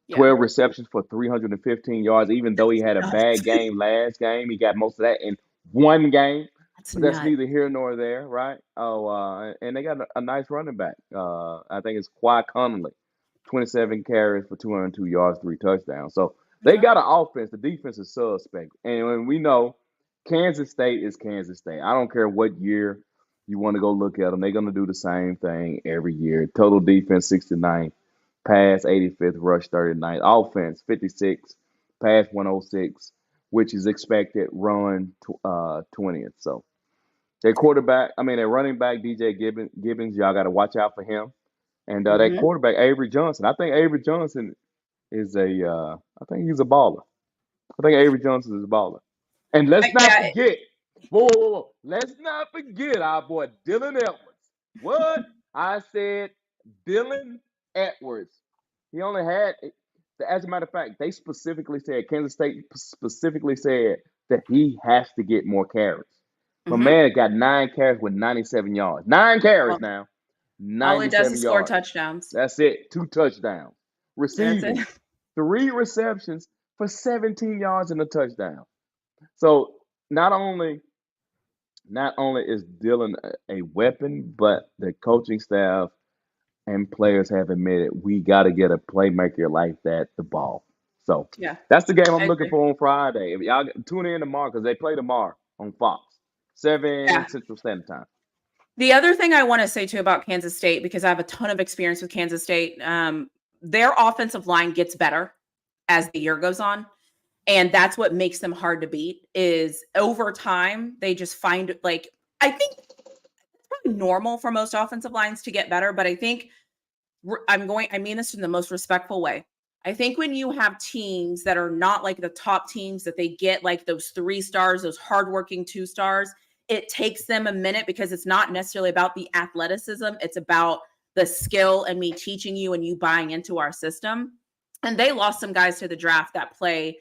Yeah. 12 receptions for 315 yards. Even though he had a Nuts. bad game last game, he got most of that in one game. That's But that's nuts. neither here nor there, right? Oh, and they got a nice running back. I think it's Quad Connolly, 27 carries for 202 yards, 3 touchdowns. So they Okay. got an offense. The defense is suspect. And when we know Kansas State is Kansas State. I don't care what year you want to go look at them. They're going to do the same thing every year. Total defense 69, pass 85th, rush 39th, offense 56, past 106, which is expected, run 20th. So their running back DJ Gibbons, y'all got to watch out for him. And that Mhm. quarterback Avery Johnson, I think Avery Johnson is I think he's a baller. I think Avery Johnson is a baller. And let's not Yeah. forget, whoa. Let's not forget our boy Dylan Edwards. What? I said Dylan Edwards. He only had, as a matter of fact, Kansas State specifically said that he has to get more carries. My Mhm. man got 9 carries with 97 yards. 9 carries All, now. all he does 97 is score yards. touchdowns. That's it. 2 touchdowns. That's it. Receiving 3 receptions for 17 yards and a touchdown. So not only is Dylan a weapon, but the coaching staff and players have admitted we got to get a playmaker like that the ball. So Yeah, that's the game I'm I looking agree. for on Friday. If y'all tune in tomorrow, because they play tomorrow on Fox, 7 Yeah. Central Standard Time. The other thing I want to say too about Kansas State, because I have a ton of experience with Kansas State, their offensive line gets better as the year goes on. And that's what makes them hard to beat is over time, they just find like, I think it's probably normal for most offensive lines to get better, but I think I mean this in the most respectful way. I think when you have teams that are not like the top teams that they get like those 3 stars, those hardworking 2 stars, it takes them a minute because it's not necessarily about the athleticism. It's about the skill and me teaching you and you buying into our system. And they lost some guys to the draft that played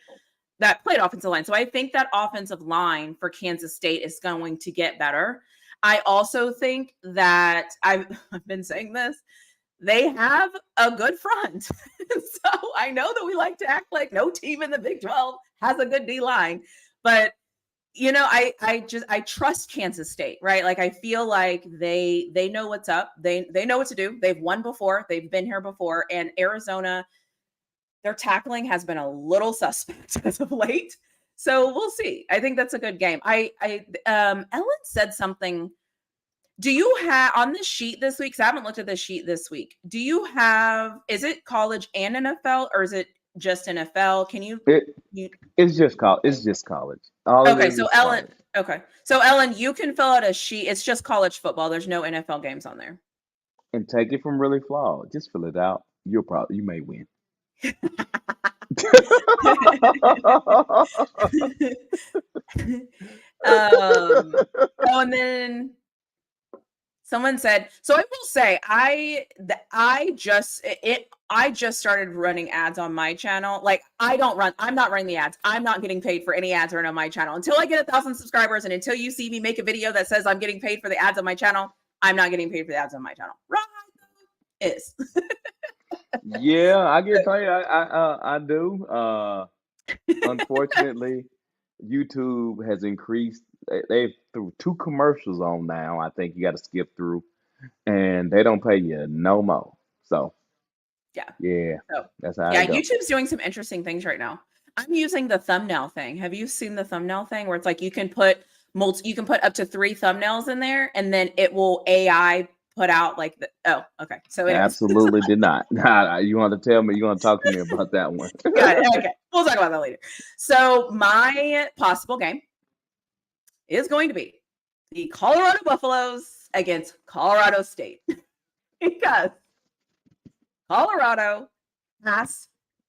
offensive line. So I think that offensive line for Kansas State is going to get better. I also think that I've been saying this, they have a good front. So I know that we like to act like no team in the Big 12 has a good D line, but I trust Kansas State, right? Like I feel like they know what's up. They know what to do. They've won before. They've been here before. And Arizona, their tackling has been a little suspect as of late. So we'll see. I think that's a good game. Ellen said something. Do you have on this sheet this week? 'Cause I haven't looked at this sheet this week. Do you have, is it college and NFL or is it just NFL? Can you, It's just college. It's just college. All okay. it is So college. Ellen, okay. So Ellen, you can fill out a sheet. It's just college football. There's no NFL games on there. And take it from really flawed. Just fill it out. You may win. And then someone said, so I will say, I just started running ads on my channel. Like I'm not running the ads. I'm not getting paid for any ads run on my channel until I get 1,000 subscribers. And until you see me make a video that says I'm getting paid for the ads on my channel, I'm not getting paid for the ads on my channel. Right? Is. Yeah, I get paid. I do. Unfortunately, YouTube has increased. They've threw 2 commercials on now. I think you got to skip through, and they don't pay you no more. So yeah, So, that's how yeah, it goes. YouTube's doing some interesting things right now. I'm using the thumbnail thing. Have you seen the thumbnail thing where it's like you can put up to 3 thumbnails in there, and then it will AI put out like okay. So it Absolutely did not. You want to tell me? You want to talk to me about that one? Got it. Okay, we'll talk about that later. So my possible game is going to be the Colorado Buffaloes against Colorado State because Colorado has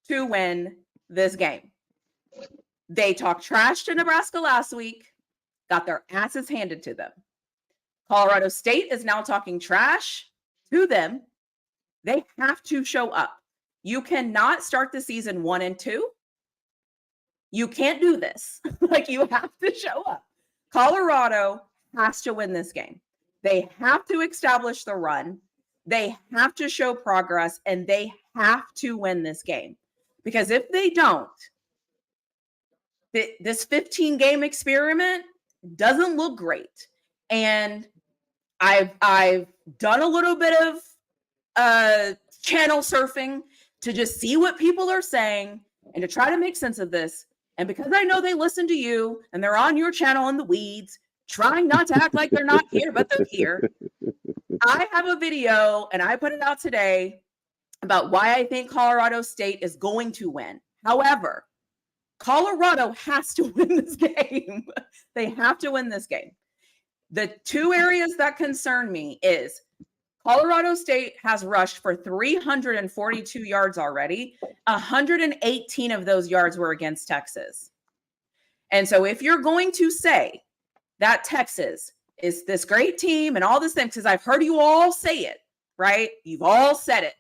to win this game. They talked trash to Nebraska last week, got their asses handed to them. Colorado State is now talking trash to them. They have to show up. You cannot start the season 1-2. You can't do this. Like you have to show up. Colorado has to win this game. They have to establish the run. They have to show progress and they have to win this game. Because if they don't, this 15-game experiment doesn't look great. And I've done a little bit of channel surfing to just see what people are saying and to try to make sense of this. And because I know they listen to you and they're on your channel in the weeds, trying not to act like they're not here, but they're here. I have a video and I put it out today about why I think Colorado State is going to win. However, Colorado has to win this game. They have to win this game. The two areas that concern me is Colorado State has rushed for 342 yards already. 118 of those yards were against Texas. And so if you're going to say that Texas is this great team and all this thing, because I've heard you all say it, right? You've all said it.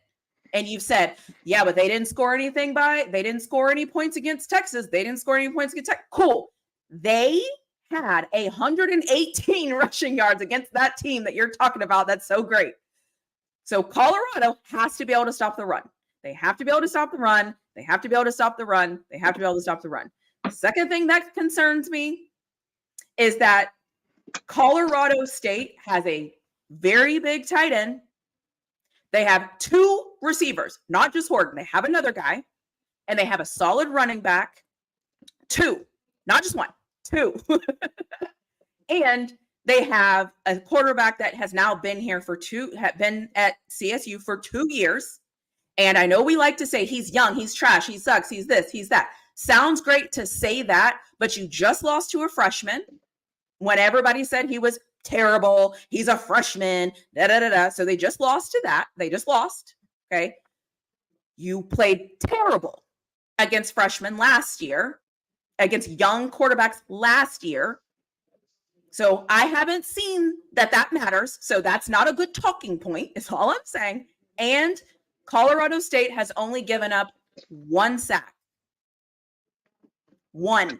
And you've said, yeah, but they didn't score any points against Texas. They didn't score any points against Texas. Cool. They had 118 rushing yards against that team that you're talking about. That's so great. So Colorado has to be able to stop the run. They have to be able to stop the run. They have to be able to stop the run. They have to be able to stop the run. The second thing that concerns me is that Colorado State has a very big tight end. They have two receivers, not just Horton. They have another guy, and they have a solid running back. Two, not just one, two. And they have a quarterback that has now been at CSU for 2 years. And I know we like to say he's young, he's trash, he sucks, he's this, he's that. Sounds great to say that, but you just lost to a freshman when everybody said he was terrible. He's a freshman. So they just lost to that. They just lost. Okay. You played terrible against freshmen last year, against young quarterbacks last year. So I haven't seen that matters. So that's not a good talking point, is all I'm saying. And Colorado State has only given up one sack. One.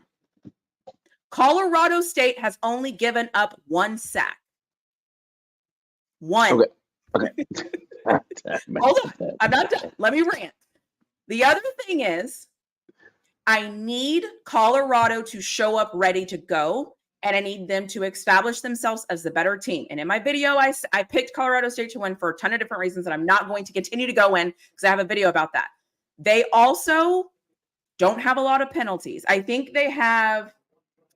Colorado State has only given up one sack. One. Okay. Hold on. I'm not done. Let me rant. The other thing is, I need Colorado to show up ready to go, and I need them to establish themselves as the better team. And in my video, I picked Colorado State to win for a ton of different reasons that I'm not going to continue to go in because I have a video about that. They also don't have a lot of penalties. I think they have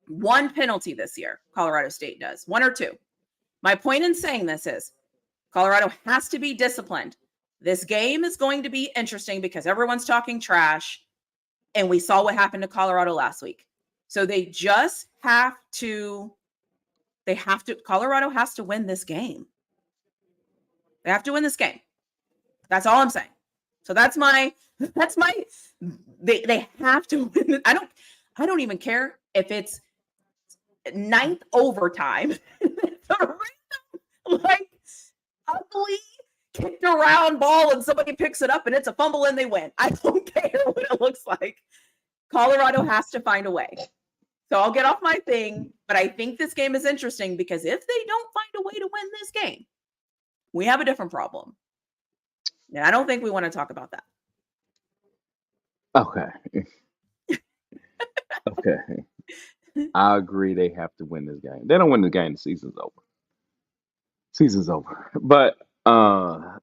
one penalty this year. Colorado State does. One or two. My point in saying this is Colorado has to be disciplined. This game is going to be interesting because everyone's talking trash, and we saw what happened to Colorado last week. So they just Colorado has to win this game. They have to win this game. That's all I'm saying. So they have to win. I don't even care if it's ninth overtime. Like ugly kicked around ball and somebody picks it up and it's a fumble and they win. I don't care what it looks like. Colorado has to find a way. So I'll get off my thing, but I think this game is interesting because if they don't find a way to win this game, we have a different problem. And I don't think we want to talk about that. Okay. Okay. I agree they have to win this game. They don't win the game, the season's over. Season's over. But I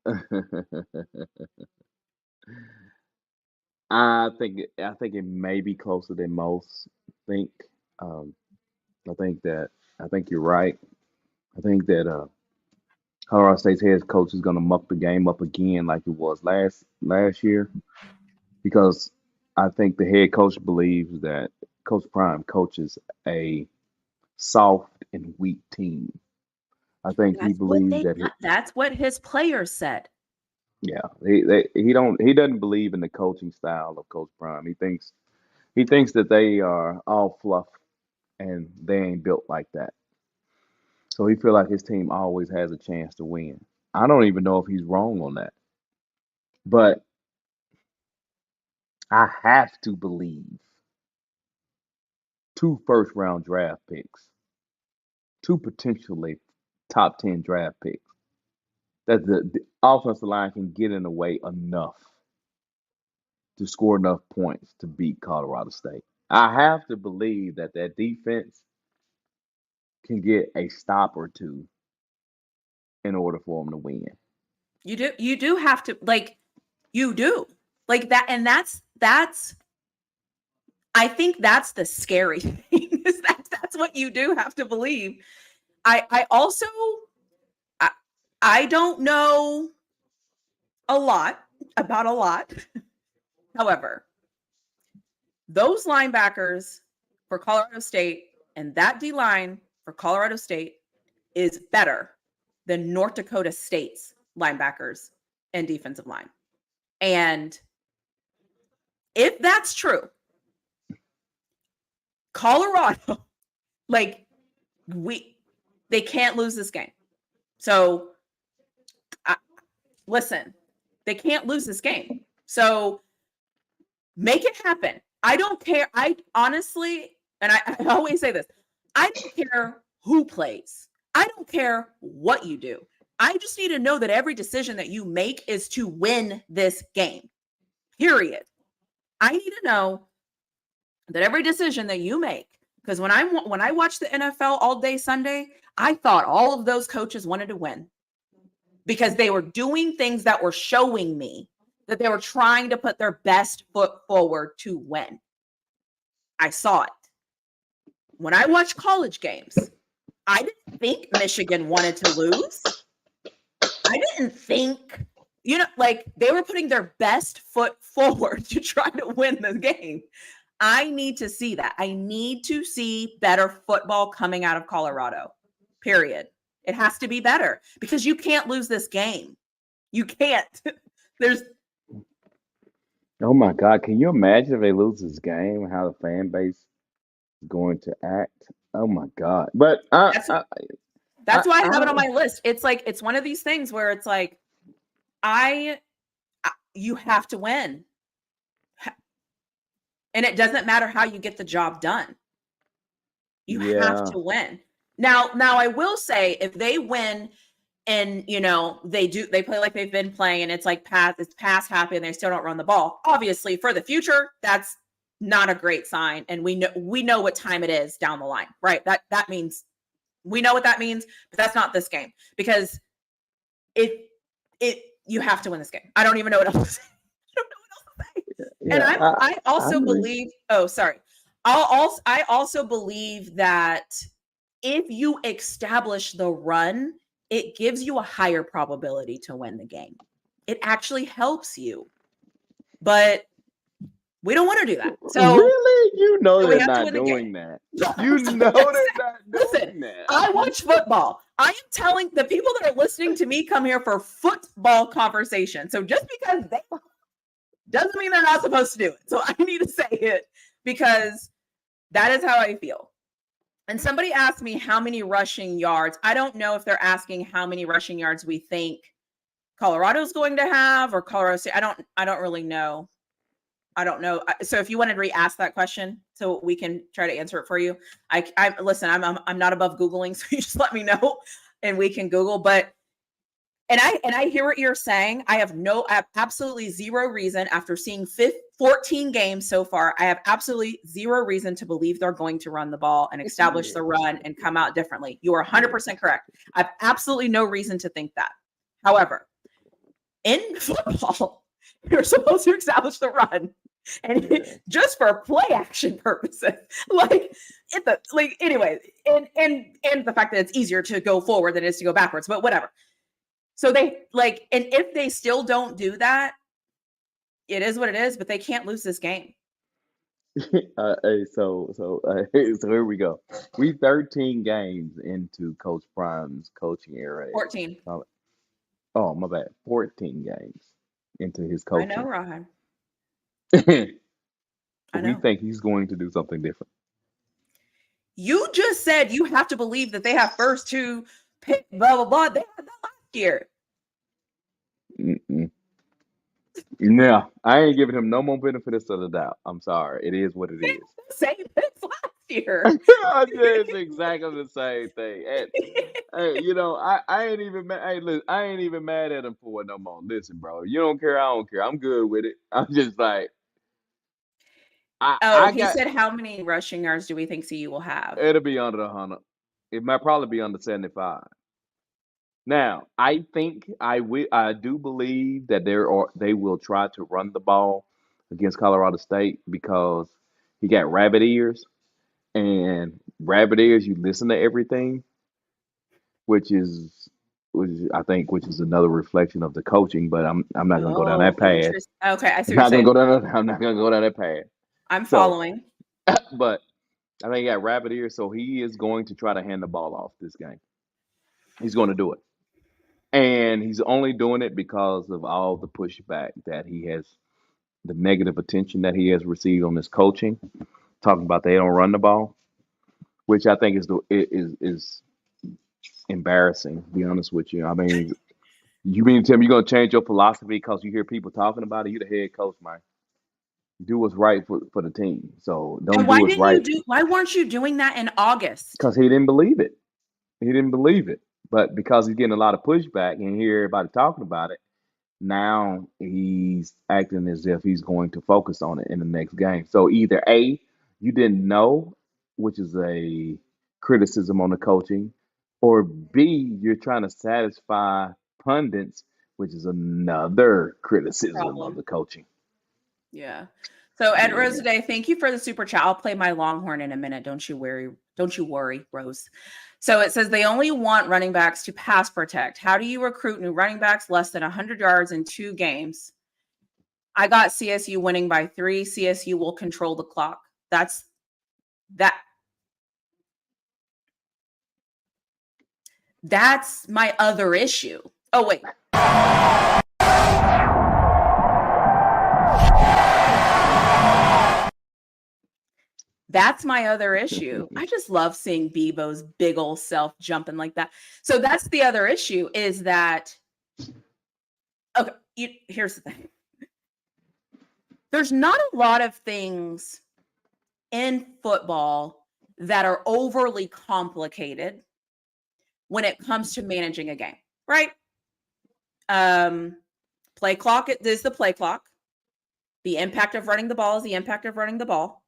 think it may be closer than most think. I think you're right. I think that Colorado State's head coach is going to muck the game up again like it was last year, because I think the head coach believes that Coach Prime coaches a soft and weak team. I think he believes that's what his players said. Yeah, he doesn't believe in the coaching style of Coach Prime. He thinks that they are all fluff and they ain't built like that. So he feel like his team always has a chance to win. I don't even know if he's wrong on that. But I have to believe 2 first-round draft picks, 2 potentially top 10 draft picks, that the offensive line can get in the way enough to score enough points to beat Colorado State. I have to believe that defense can get a stop or two in order for them to win. You do have to, like, you do. Like that, and that's I think that's the scary thing, is that's what you do have to believe. I also I don't know a lot about a lot. However, those linebackers for Colorado State and that D-line for Colorado State is better than North Dakota State's linebackers and defensive line. And if that's true, Colorado, like they can't lose this game. So listen, they can't lose this game. So make it happen. I don't care. I honestly, and I always say this, I don't care who plays. I don't care what you do. I just need to know that every decision that you make is to win this game. Period. I need to know that every decision that you make, because when I watched the NFL all day Sunday, I thought all of those coaches wanted to win because they were doing things that were showing me that they were trying to put their best foot forward to win. I saw it. When I watched college games, I didn't think Michigan wanted to lose. I didn't think, like they were putting their best foot forward to try to win the game. I need to see that. I need to see better football coming out of Colorado, period. It has to be better because you can't lose this game. You can't. Oh my God. Can you imagine if they lose this game, how the fan base is going to act? Oh my God. But that's why I have it on my list. It's like, it's one of these things where it's like, you have to win. And it doesn't matter how you get the job done. You have to win. Now I will say if they win and they play like they've been playing and it's like it's pass happy and they still don't run the ball. Obviously for the future, that's not a great sign. And we know what time it is down the line, right? That means we know what that means, but that's not this game because you have to win this game. I don't even know what else to say. And I also believe, I also believe that if you establish the run, it gives you a higher probability to win the game. It actually helps you. But we don't want to do that. So really? They're not doing that. You know they're not doing that. I watch football. I am telling the people that are listening to me come here for football conversation. So just because they doesn't mean they're not supposed to do it. So I need to say it because that is how I feel. And somebody asked me how many rushing yards. I don't know if they're asking how many rushing yards we think Colorado's going to have or Colorado State. I don't really know. I don't know. So if you want to re-ask that question so we can try to answer it for you. Listen, I'm not above Googling, so you just let me know and we can Google. But And I hear what you're saying. I have absolutely zero reason after seeing 14 games so far. I have absolutely zero reason to believe they're going to run the ball and establish the run and come out differently. You are 100% correct. I have absolutely no reason to think that. However, in football, you're supposed to establish the run. And just for play action purposes, anyway, and the fact that it's easier to go forward than it is to go backwards, but whatever. So and if they still don't do that, it is what it is, but they can't lose this game. So here we go. We 13 games into Coach Prime's coaching era. 14. Oh, my bad. 14 games into his coaching. I know, Rohan. We think he's going to do something different. You just said you have to believe that they have first two pick, blah, blah, blah. They had that last year. No, I ain't giving him no more benefits of the doubt. I'm sorry. It is what it is. Same picks last year. It's exactly the same thing. And, I ain't even mad. Hey, listen, I ain't even mad at him for it no more. Listen, bro, you don't care. I don't care. I'm good with it. I'm just like, he said, how many rushing yards do we think CU will have? It'll be under 100. It might probably be under 75. Now, I do believe that they will try to run the ball against Colorado State because he got rabbit ears, and rabbit ears, you listen to everything, which is another reflection of the coaching. But I'm not gonna go down that path. Okay, I see. I'm not gonna go down that path. I'm So, following. but I think he got rabbit ears, so he is going to try to hand the ball off this game. He's going to do it. And he's only doing it because of all the pushback that he has, the negative attention that he has received on his coaching, talking about they don't run the ball, which I think is embarrassing, to be honest with you. I mean, you mean to tell me you're gonna change your philosophy because you hear people talking about it? You the head coach, man. Do what's right for the team. So don't And do what's right why weren't you doing that in August? because he didn't believe it. He didn't believe it. But because he's getting a lot of pushback and hear everybody talking about it, now he's acting as if he's going to focus on it in the next game. So either A, you didn't know, which is a criticism on the coaching, or B, you're trying to satisfy pundits, which is another criticism of Problem. the coaching. Yeah. So Ed Yeah. Rose today, thank you for the super chat. I'll play my Longhorn in a minute. Don't you worry. Don't you worry, Rose. So it says they only want running backs to pass protect. How do you recruit new running backs less than 100 yards in 2 games? I got CSU winning by 3. CSU will control the clock. That's that. That's my other issue. Oh, wait. That's my other issue. I just love seeing Bebo's big old self jumping like that. So that's the other issue is that, okay, here's the thing. There's not a lot of things in football that are overly complicated when it comes to managing a game, right? Play clock is the play clock. The impact of running the ball is the impact of running the ball.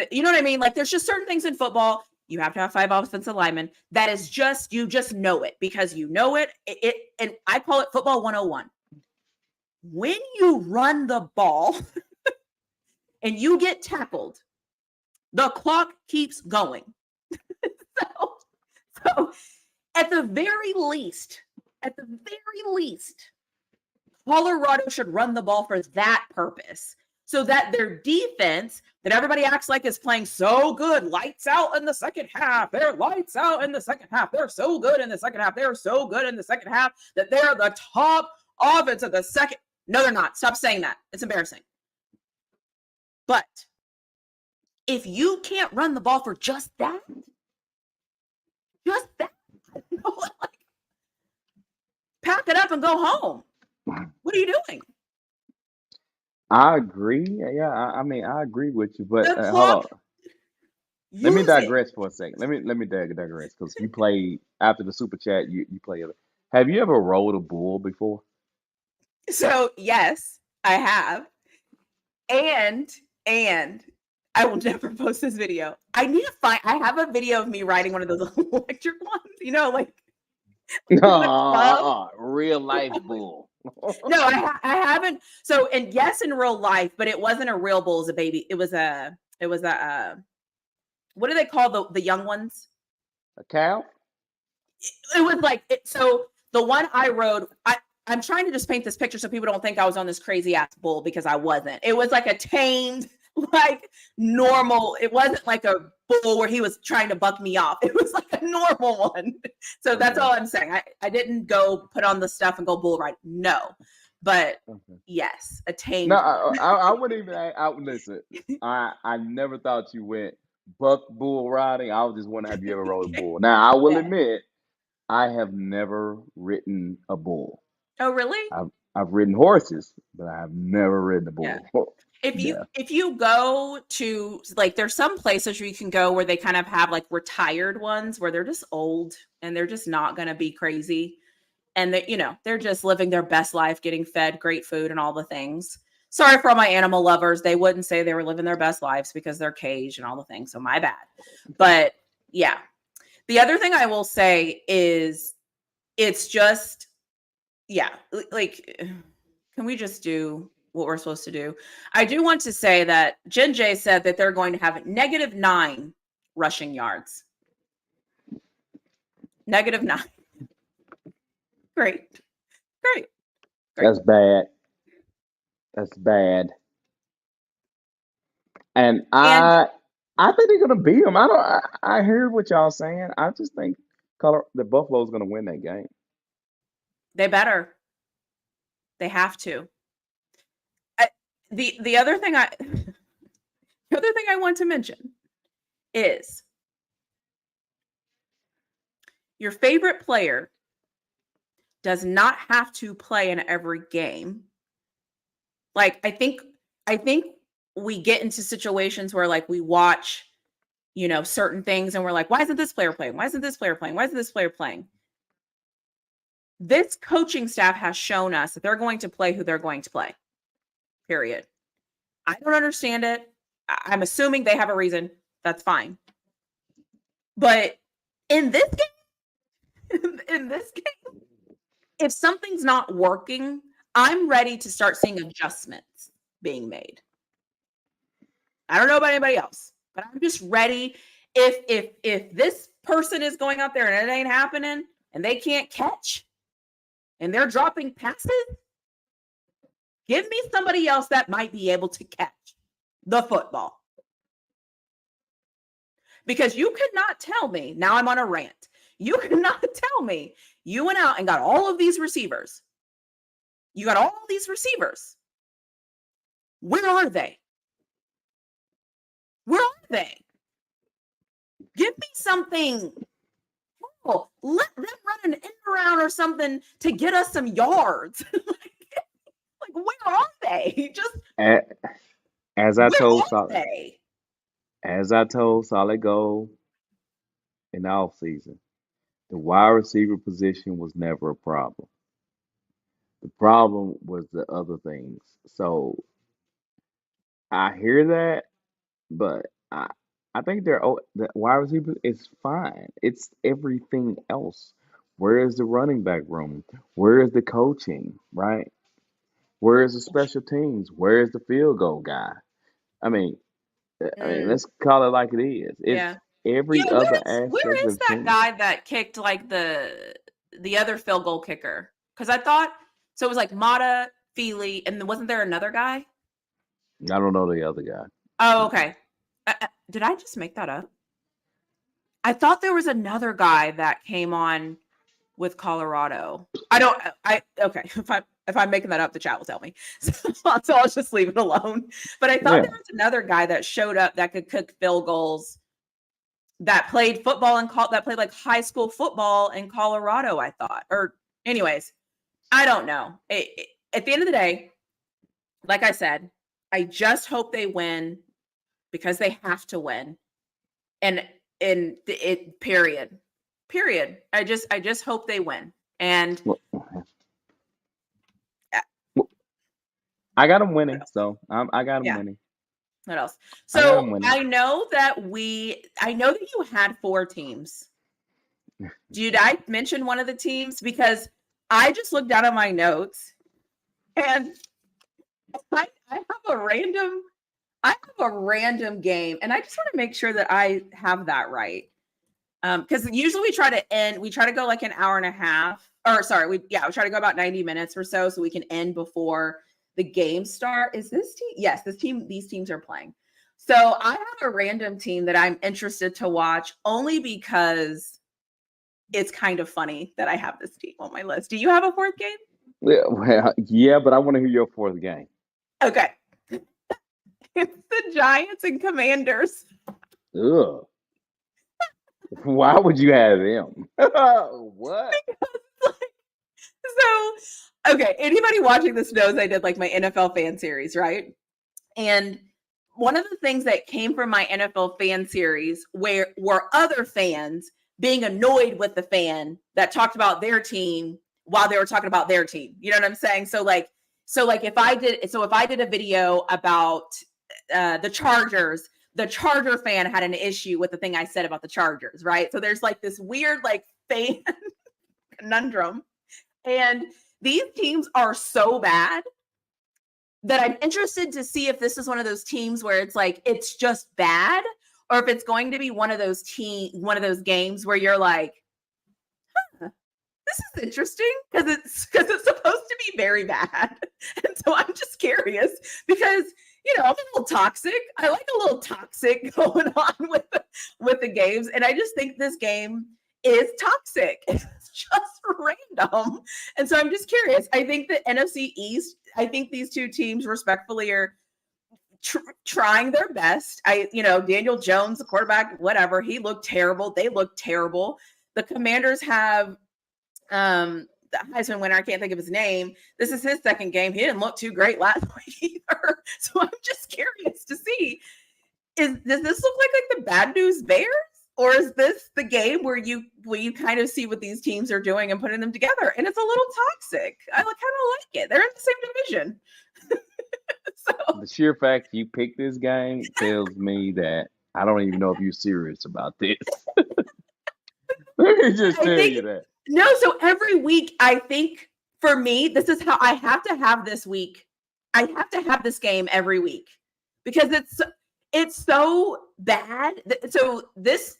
You know what I mean? Like there's just certain things in football. You have to have 5 offensive linemen. That is just, you just know it because you know it. And I call it football 101. When you run the ball and you get tackled, the clock keeps going. so at the very least, Colorado should run the ball for that purpose so that their defense that everybody acts like is playing so good, lights out in the second half. They're lights out in the second half. They're so good in the second half. They're so good in the second half that they're the top offense of the second. No, they're not. Stop saying that. It's embarrassing. But if you can't run the ball for just that, like, pack it up and go home. What are you doing? I agree. Yeah, I mean, I agree with you, but The hold on. clock, Let me use it. digress for a second. Let me digress because you played after the super chat. You play it. Have you ever rode a bull before? So yes, I have. And I will never post this video. I need to find, I have a video of me riding one of those electric ones, you know, like in the club. Real life bull. No, I haven't. So, and yes, in real life, but it wasn't a real bull, it was a baby. It was a, what do they call the young ones? A cow? It was like, so the one I rode, I'm trying to just paint this picture so people don't think I was on this crazy ass bull because I wasn't. It was like a tamed, like normal. It wasn't like a bull where he was trying to buck me off. It was like a normal one. So that's all I'm saying. I didn't go put on the stuff and go bull ride. No, but yes, a tamed. No, I wouldn't even. Listen, I never thought you went buck bull riding. I was just wondering, have you ever rode a bull? Now I will admit, I have never ridden a bull. Oh, really? I've ridden horses, but I have never ridden a bull. Yeah. If you go to, like, there's some places where you can go where they kind of have like retired ones where they're just old and they're just not going to be crazy. And they, they're just living their best life, getting fed great food and all the things. Sorry for all my animal lovers. They wouldn't say they were living their best lives because they're caged and all the things. So my bad. But yeah. The other thing I will say is it's just, yeah, like, can we just do what we're supposed to do? I do want to say that Jen J said that they're going to have -9 rushing yards. -9. Great. That's bad. That's bad. And And I think they're gonna beat them. I don't. I hear what y'all saying. I just think Color the Buffalo's gonna win that game. they better. They have to. I, the other thing I the other thing I want to mention is your favorite player does not have to play in every game. Like I think we get into situations where like we watch, certain things and we're like, why isn't this player playing? Why isn't this player playing? Why isn't this player playing? This coaching staff has shown us that they're going to play who they're going to play. Period. I don't understand it. I'm assuming they have a reason. That's fine. But in this game, if something's not working, I'm ready to start seeing adjustments being made. I don't know about anybody else, but I'm just ready. If this person is going out there and it ain't happening and they can't catch and they're dropping passes, give me somebody else that might be able to catch the football. Because you could not tell me, now I'm on a rant. You could not tell me you went out and got all of these receivers. You got all these receivers. Where are they? Where are they? Give me something. Oh, let them run an end around or something to get us some yards. like, where are they? Just As I where told are they? Solid Gold in the offseason, the wide receiver position was never a problem. The problem was the other things. So I hear that, but I think the wide receiver is fine. It's everything else. Where is the running back room? Where is the coaching? Right? Where is the special teams? Where is the field goal guy? I mean, let's call it like it is. It's Yeah. every Yeah, other where aspect is of the that team. guy that kicked like the other field goal kicker? Because I thought so it was like Mata, Feely, and wasn't there another guy? I don't know the other guy. Oh, okay. Did I just make that up? I thought there was another guy that came on with Colorado. I okay. If I'm making that up, the chat will tell me. So I'll just leave it alone. But I thought Yeah. there was another guy that showed up that could cook field goals that played football and that played like high school football in Colorado, I thought. Or anyways, I don't know. At the end of the day, like I said, I just hope they win because they have to win. And in it period. Period. I just hope they win. And Well, I got them winning, else? so I got them Yeah. winning. What else? I got So them winning. I know that you had 4 teams. Did I mention one of the teams? Because I just looked down at my notes and I have a random game, and I just want to make sure that I have that right. Because usually we try to go like an hour and a half, or sorry, we try to go about 90 minutes or so we can end before the game start. Is this team? Yes, these teams are playing. So I have a random team that I'm interested to watch only because it's kind of funny that I have this team on my list. Do you have a 4th game? Yeah, well, yeah, but I want to hear your fourth game. Okay. It's the Giants and Commanders. Ugh. Why would you have them? What? So, okay, anybody watching this knows I did like my NFL fan series, right? And one of the things that came from my NFL fan series were other fans being annoyed with the fan that talked about their team while they were talking about their team. You know what I'm saying? So if I did a video about the Chargers, the Charger fan had an issue with the thing I said about the Chargers, right? So there's like this weird like fan conundrum. And these teams are so bad that I'm interested to see if this is one of those teams where it's like it's just bad, or if it's going to be one of those games where you're like, this is interesting because it's supposed to be very bad. And so I'm just curious because I'm a little toxic. I like a little toxic going on with the games. And I just think this game is toxic. It's just random. And so I'm just curious. I think the NFC East, I think these two teams respectfully are trying their best. Daniel Jones, the quarterback, whatever, he looked terrible. They looked terrible. The Commanders have the Heisman winner, I can't think of his name. This is his second game. He didn't look too great last week either. So I'm just curious to see, does this look like the Bad News Bears? Or is this the game where you kind of see what these teams are doing and putting them together? And it's a little toxic. I kind of like it. They're in the same division. So The sheer fact you picked this game tells me that I don't even know if you're serious about this. Let me just tell you that. No, so every week, I think for me, this is how I have to have this week. I have to have this game every week because it's so bad. So this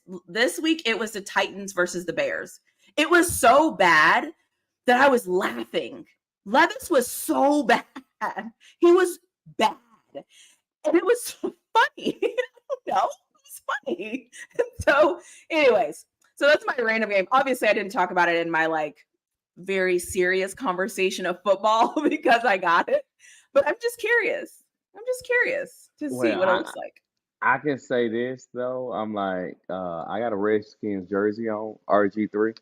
week, it was the Titans versus the Bears. It was so bad that I was laughing. Levis was so bad. He was bad. And it was so funny. I don't know. It was funny. And so, anyways. So that's my random game. Obviously, I didn't talk about it in my very serious conversation of football because I got it. But I'm just curious. To see what it looks like. I can say this though. I'm I got a Redskins jersey on, RG3.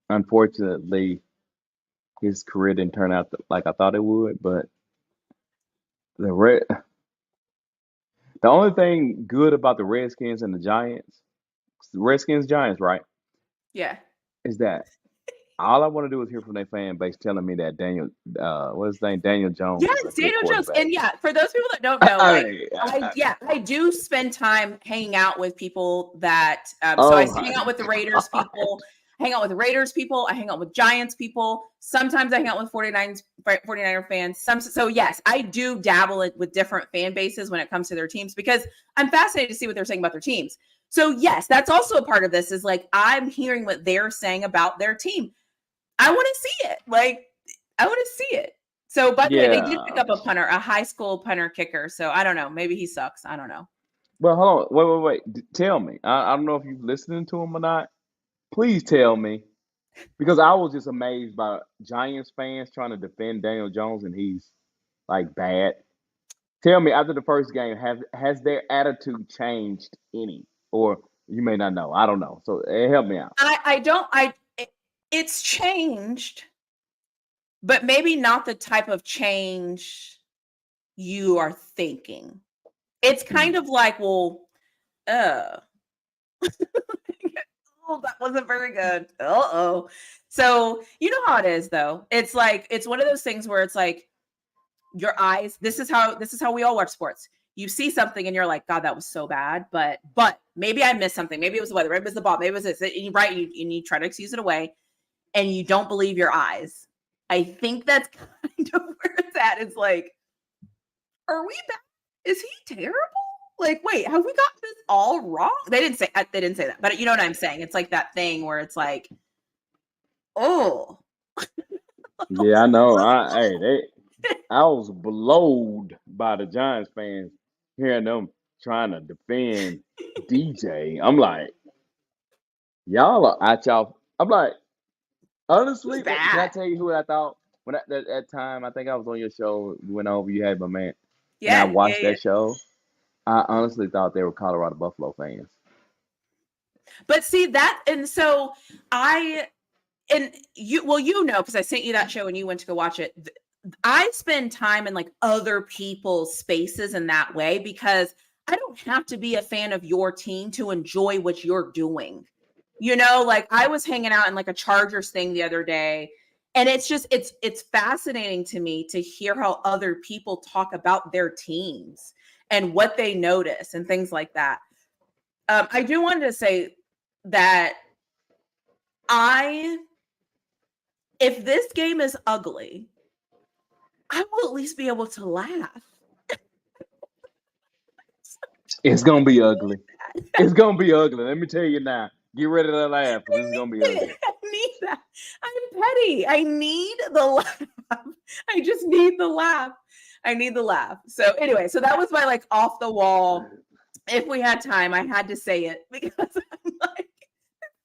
Unfortunately, his career didn't turn out like I thought it would, but the only thing good about the Redskins and the Giants, Redskins Giants, right? Yeah. Is that all I want to do is hear from their fan base telling me that Daniel Jones. Yes, Daniel Jones. And for those people that don't know, I do spend time hanging out with people that. So I hang out with the Raiders people. I hang out with Giants people. Sometimes I hang out with 49er fans. So yes, I do dabble with different fan bases when it comes to their teams because I'm fascinated to see what they're saying about their teams. So yes, that's also a part of this is I'm hearing what they're saying about their team. I want to see it. I want to see it. So, by the way, they did pick up a punter, a high school punter kicker. So I don't know. Maybe he sucks. I don't know. Well, hold on. Wait. Tell me. I don't know if you're listening to him or not. Please tell me. Because I was just amazed by Giants fans trying to defend Daniel Jones and he's bad. Tell me, after the first game, has their attitude changed any? Or you may not know. I don't know. So help me out. It's changed, but maybe not the type of change you are thinking. It's kind of oh, that wasn't very good. Uh-oh. So you know how it is though. It's one of those things where it's your eyes, this is how we all watch sports. You see something and you're like, God, that was so bad. But maybe I missed something. Maybe it was the weather. Maybe it was the ball. Maybe it was this. And you try to excuse it away. And you don't believe your eyes. I think that's kind of where it's at. It's are we bad? Is he terrible? Wait, have we got this all wrong? They didn't say that, but you know what I'm saying? It's that thing where it's oh. Yeah, I know. I was blowed by the Giants fans hearing them trying to defend DJ. I'm y'all are at y'all. I'm honestly, can I tell you who I thought when at that time? I think I was on your show. We went over. You had my man. Yeah, and I watched that show. I honestly thought they were Colorado Buffalo fans. But see that, and so because I sent you that show and you went to go watch it. I spend time in other people's spaces in that way because I don't have to be a fan of your team to enjoy what you're doing. I was hanging out in a Chargers thing the other day, and it's fascinating to me to hear how other people talk about their teams and what they notice and things like that. I do want to say that if this game is ugly, I will at least be able to laugh. It's going to be ugly. It's going to be ugly. Let me tell you now. Get ready to laugh. This is going to be ugly. I need that. I'm petty. I need the laugh. I just need the laugh. I need the laugh. So anyway, so that was my like off the wall. If we had time, I had to say it because I'm like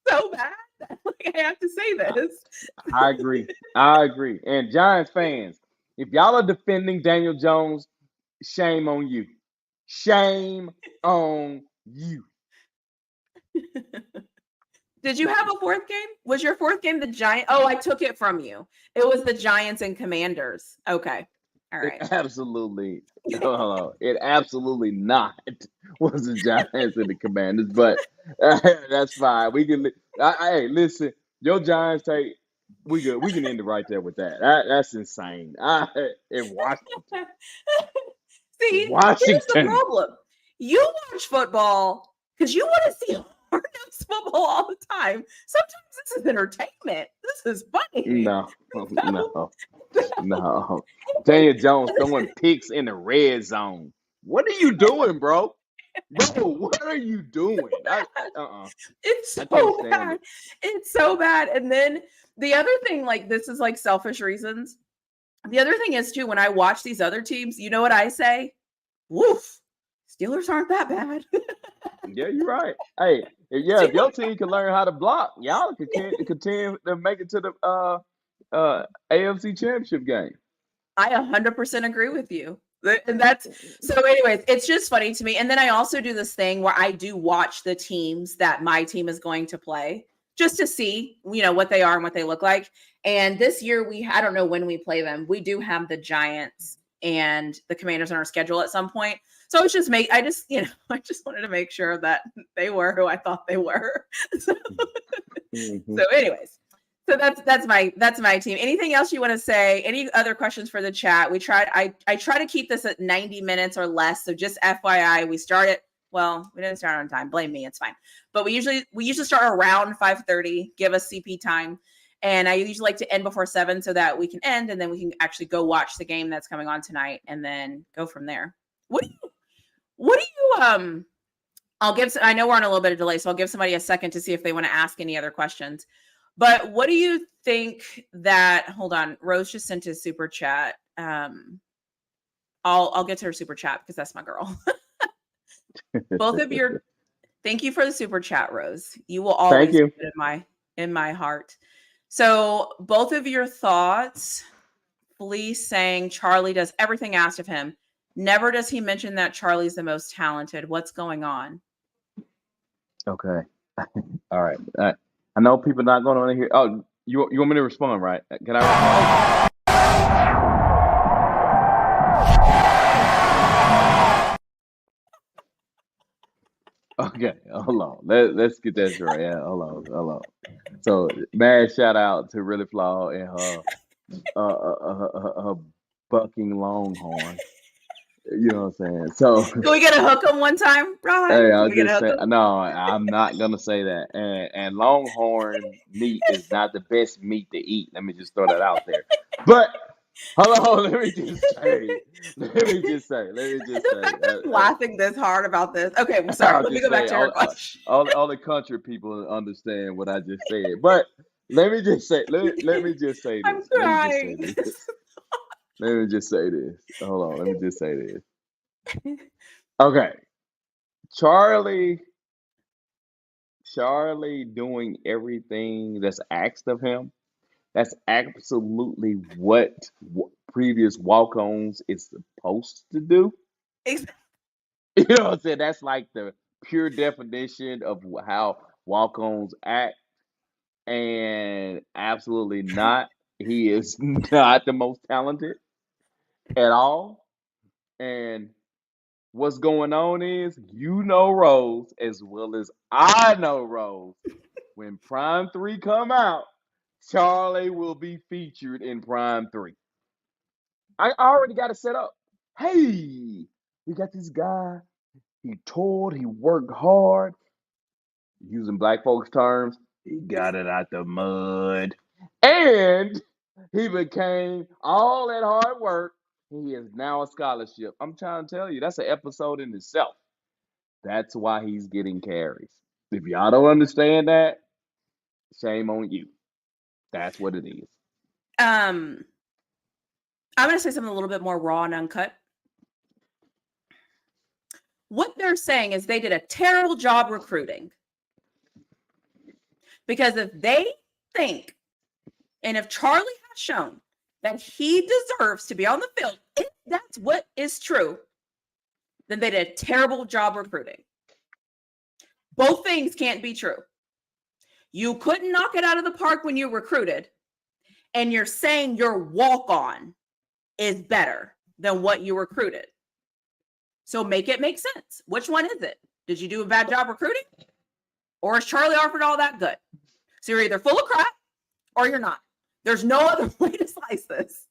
so bad. Like I have to say this. I agree. I agree. And Giants fans, if y'all are defending Daniel Jones, shame on you. Shame on you. Did you have a fourth game? Was your fourth game the Giant? Oh, I took it from you. It was the Giants and Commanders. Okay. All right. It absolutely not was the Giants and the Commanders, but that's fine. We can. Hey, listen, your Giants take. We good. We can end it right there with that. That's insane. In Washington, See, here's the Washington. problem. You watch football because you want to see hard-nosed football all the time. Sometimes this is entertainment. This is funny. No. Daniel Jones throwing picks in the red zone. What are you doing, bro? Bro, what are you doing? It's I can't so stand bad. it. It's so bad. And then the other thing, like this is like selfish reasons. The other thing is too, when I watch these other teams, you know what I say? Woof. Steelers aren't that bad. Yeah, you're right. Hey, if your team can learn how to block, y'all can continue to make it to the AFC Championship game. I 100% agree with you. And that's so anyways, it's just funny to me. And then I also do this thing where I do watch the teams that my team is going to play just to see, what they are and what they look like. And this year I don't know when we play them. We do have the Giants and the Commanders on our schedule at some point. So it's just I just wanted to make sure that they were who I thought they were. So anyways. So that's my team. Anything else you want to say? Any other questions for the chat? I try to keep this at 90 minutes or less. So just FYI, we didn't start on time. Blame me, it's fine. But we usually start around 5:30, give us CP time. And I usually like to end before 7 so that we can end and then we can actually go watch the game that's coming on tonight and then go from there. What do you I know we're on a little bit of delay, so I'll give somebody a second to see if they want to ask any other questions. But what do you think that? Hold on, Rose just sent a super chat. I'll get to her super chat because that's my girl. Thank you for the super chat, Rose. You will always be in my heart. So both of your thoughts. Felice saying Charlie does everything asked of him. Never does he mention that Charlie's the most talented. What's going on? Okay. All right. I know people not going to hear. Oh, you want me to respond, right? Can I? Okay, hold on. Let's get that straight. Yeah, hold on. So, mad shout out to Really Flaw and her bucking Longhorn. You know what I'm saying? So can we get a hook 'em one time, Rod? Hey, I'll just say no. I'm not gonna say that. And Longhorn meat is not the best meat to eat. Let me just throw that out there. But hold on, let me just say. I'm laughing this hard about this. Okay, I'm sorry. Let me go back to her question. All the country people understand what I just said. But let me just say. Let me just say this. I'm crying. Let me just say this. Hold on. Let me just say this. Okay. Charlie doing everything that's asked of him. That's absolutely what previous walk-ons is supposed to do. Exactly. You know what I'm saying? That's like the pure definition of how walk-ons act. And absolutely not. He is not the most talented at all. And what's going on is, Rose, as well as I know Rose, when Prime 3 come out, Charlie will be featured in Prime 3. I already got it set up. Hey, we got this guy. He toiled, he worked hard. Using black folks' terms, he got it out the mud. And he became all that hard work. He is now a scholarship. I'm trying to tell you, that's an episode in itself. That's why he's getting carries. If y'all don't understand that, shame on you. That's what it is. I I'm going to say something a little bit more raw and uncut. What they're saying is they did a terrible job recruiting. Because if they think, and if Charlie has shown that he deserves to be on the field, if that's what is true, then they did a terrible job recruiting. Both things can't be true. You couldn't knock it out of the park when you recruited, and you're saying your walk-on is better than what you recruited. So make it make sense. Which one is it? Did you do a bad job recruiting? Or is Charlie Harford all that good? So you're either full of crap or you're not. There's no other way to slice this.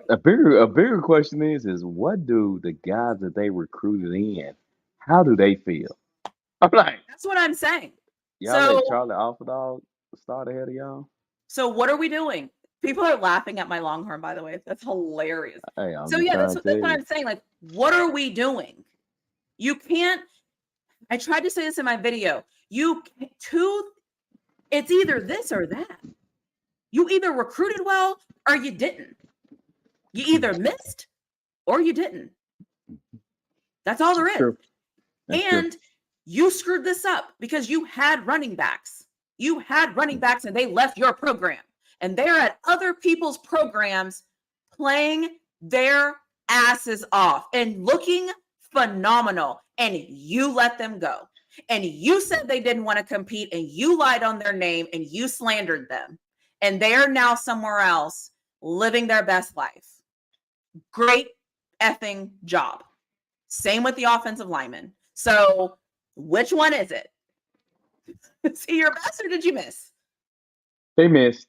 A bigger question is what do the guys that they recruited in, how do they feel? I'm like, That's what I'm saying. y'all So- let Charlie Offerdog start ahead of y'all? So what are we doing? People are laughing at my Longhorn, by the way. That's hilarious. Hey, I'm So just yeah, trying that's to what tell you. I'm saying. Like, what are we doing? You can't. I tried to say this in my video. It's either this or that. You either recruited well or you didn't. You either missed or you didn't. That's all there is. True. That's true. And you screwed this up because you had running backs. You had running backs and they left your program. And they're at other people's programs playing their asses off and looking phenomenal. And you let them go. And you said they didn't want to compete and you lied on their name and you slandered them. And they are now somewhere else living their best life. Great effing job. Same with the offensive lineman. So which one is it? See your best or did you miss? They missed.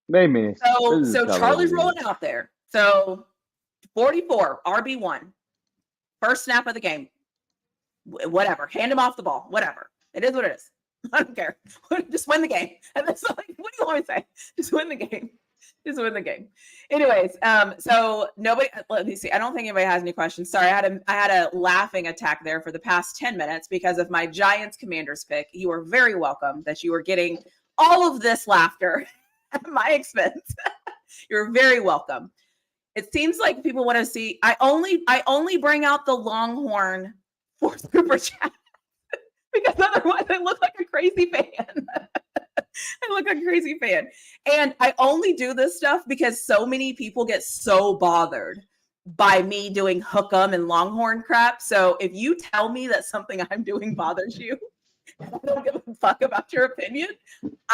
They missed. So This is telling Charlie's what it rolling is. out there. So 44, RB1. First snap of the game. Whatever. Hand him off the ball. Whatever. It is what it is. I don't care. Just win the game. And that's like, what do you want me to say? Just win the game. Just win the game. Anyways, so nobody, let me see. I don't think anybody has any questions. Sorry, I had a laughing attack there for the past 10 minutes because of my Giants Commanders pick. You are very welcome that you are getting all of this laughter at my expense. You're very welcome. It seems like people want to see. I only bring out the Longhorn for super chat because otherwise I look like a crazy fan. I look like a crazy fan. And I only do this stuff because so many people get so bothered by me doing hook 'em and Longhorn crap. So if you tell me that something I'm doing bothers you, I don't give a fuck about your opinion,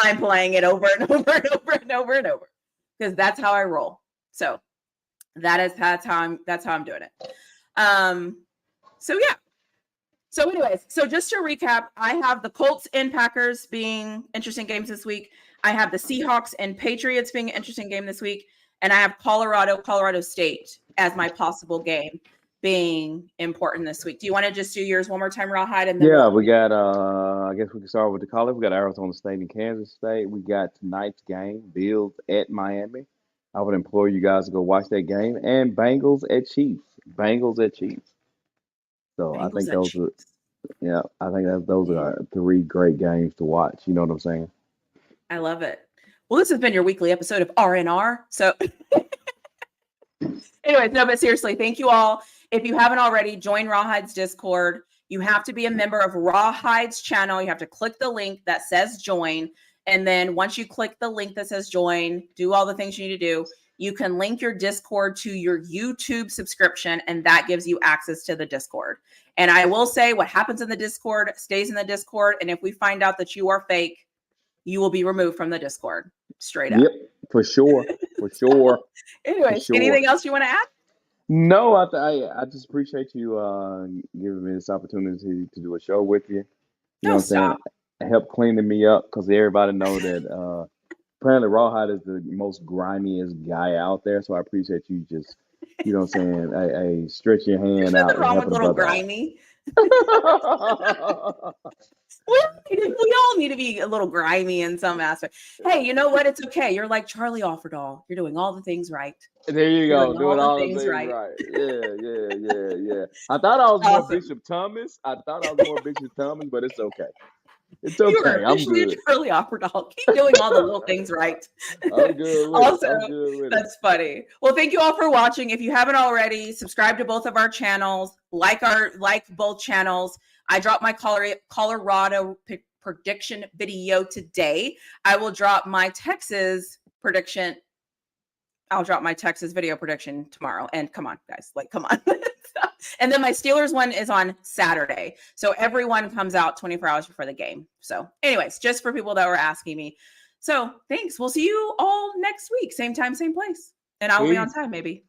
I'm playing it over and over and over and over and over because that's how I roll. So that's how I'm doing it. So yeah. So anyways, so just to recap, I have the Colts and Packers being interesting games this week. I have the Seahawks and Patriots being an interesting game this week. And I have Colorado State as my possible game being important this week. Do you want to just do yours one more time, Rawhide? And then Yeah, we got I guess we can start with the college. We got Arizona State and Kansas State. We got tonight's game, Bills at Miami. I would implore you guys to go watch that game. And Bengals at Chiefs. Bengals at Chiefs. So I think those are, yeah, I think those are three great games to watch. You know what I'm saying? I love it. Well, this has been your weekly episode of RNR. So anyways, no, but seriously, thank you all. If you haven't already, join Rawhide's Discord. You have to be a member of Rawhide's channel. You have to click the link that says join. And then once you click the link that says join, do all the things you need to do. You can link your Discord to your YouTube subscription, and that gives you access to the Discord. And I will say what happens in the Discord stays in the Discord. And if we find out that you are fake, you will be removed from the Discord. Straight up. Yep, for sure. For sure. Anyways, sure. anything else you want to add? No, I just appreciate you giving me this opportunity to do a show with you. You know what I'm saying? Help cleaning me up because everybody know that apparently Rawhide is the most grimiest guy out there. So I appreciate you just, you know what I'm saying, stretch your hand out. Nothing wrong with a little grimy. We all need to be a little grimy in some aspect. Hey, you know what? It's okay. You're like Charlie Offerdahl. You're doing all the things right. There you go. Doing all the things right. Yeah. I thought I was more Bishop Thomas. But it's okay. It's You are okay. I'm officially a good. Charlie Opera doll. Keep doing all the little things right. I'm good with it. Also, I'm good with it. that's funny. Well, thank you all for watching. If you haven't already, subscribe to both of our channels. Like both channels. I dropped my Colorado prediction video today. I will drop my Texas prediction. I'll drop my Texas video prediction tomorrow. And come on, guys, like, come on. And then my Steelers one is on Saturday. So everyone comes out 24 hours before the game. So anyways, just for people that were asking me. So thanks. We'll see you all next week. Same time, same place. And I will be on Peace. time, maybe.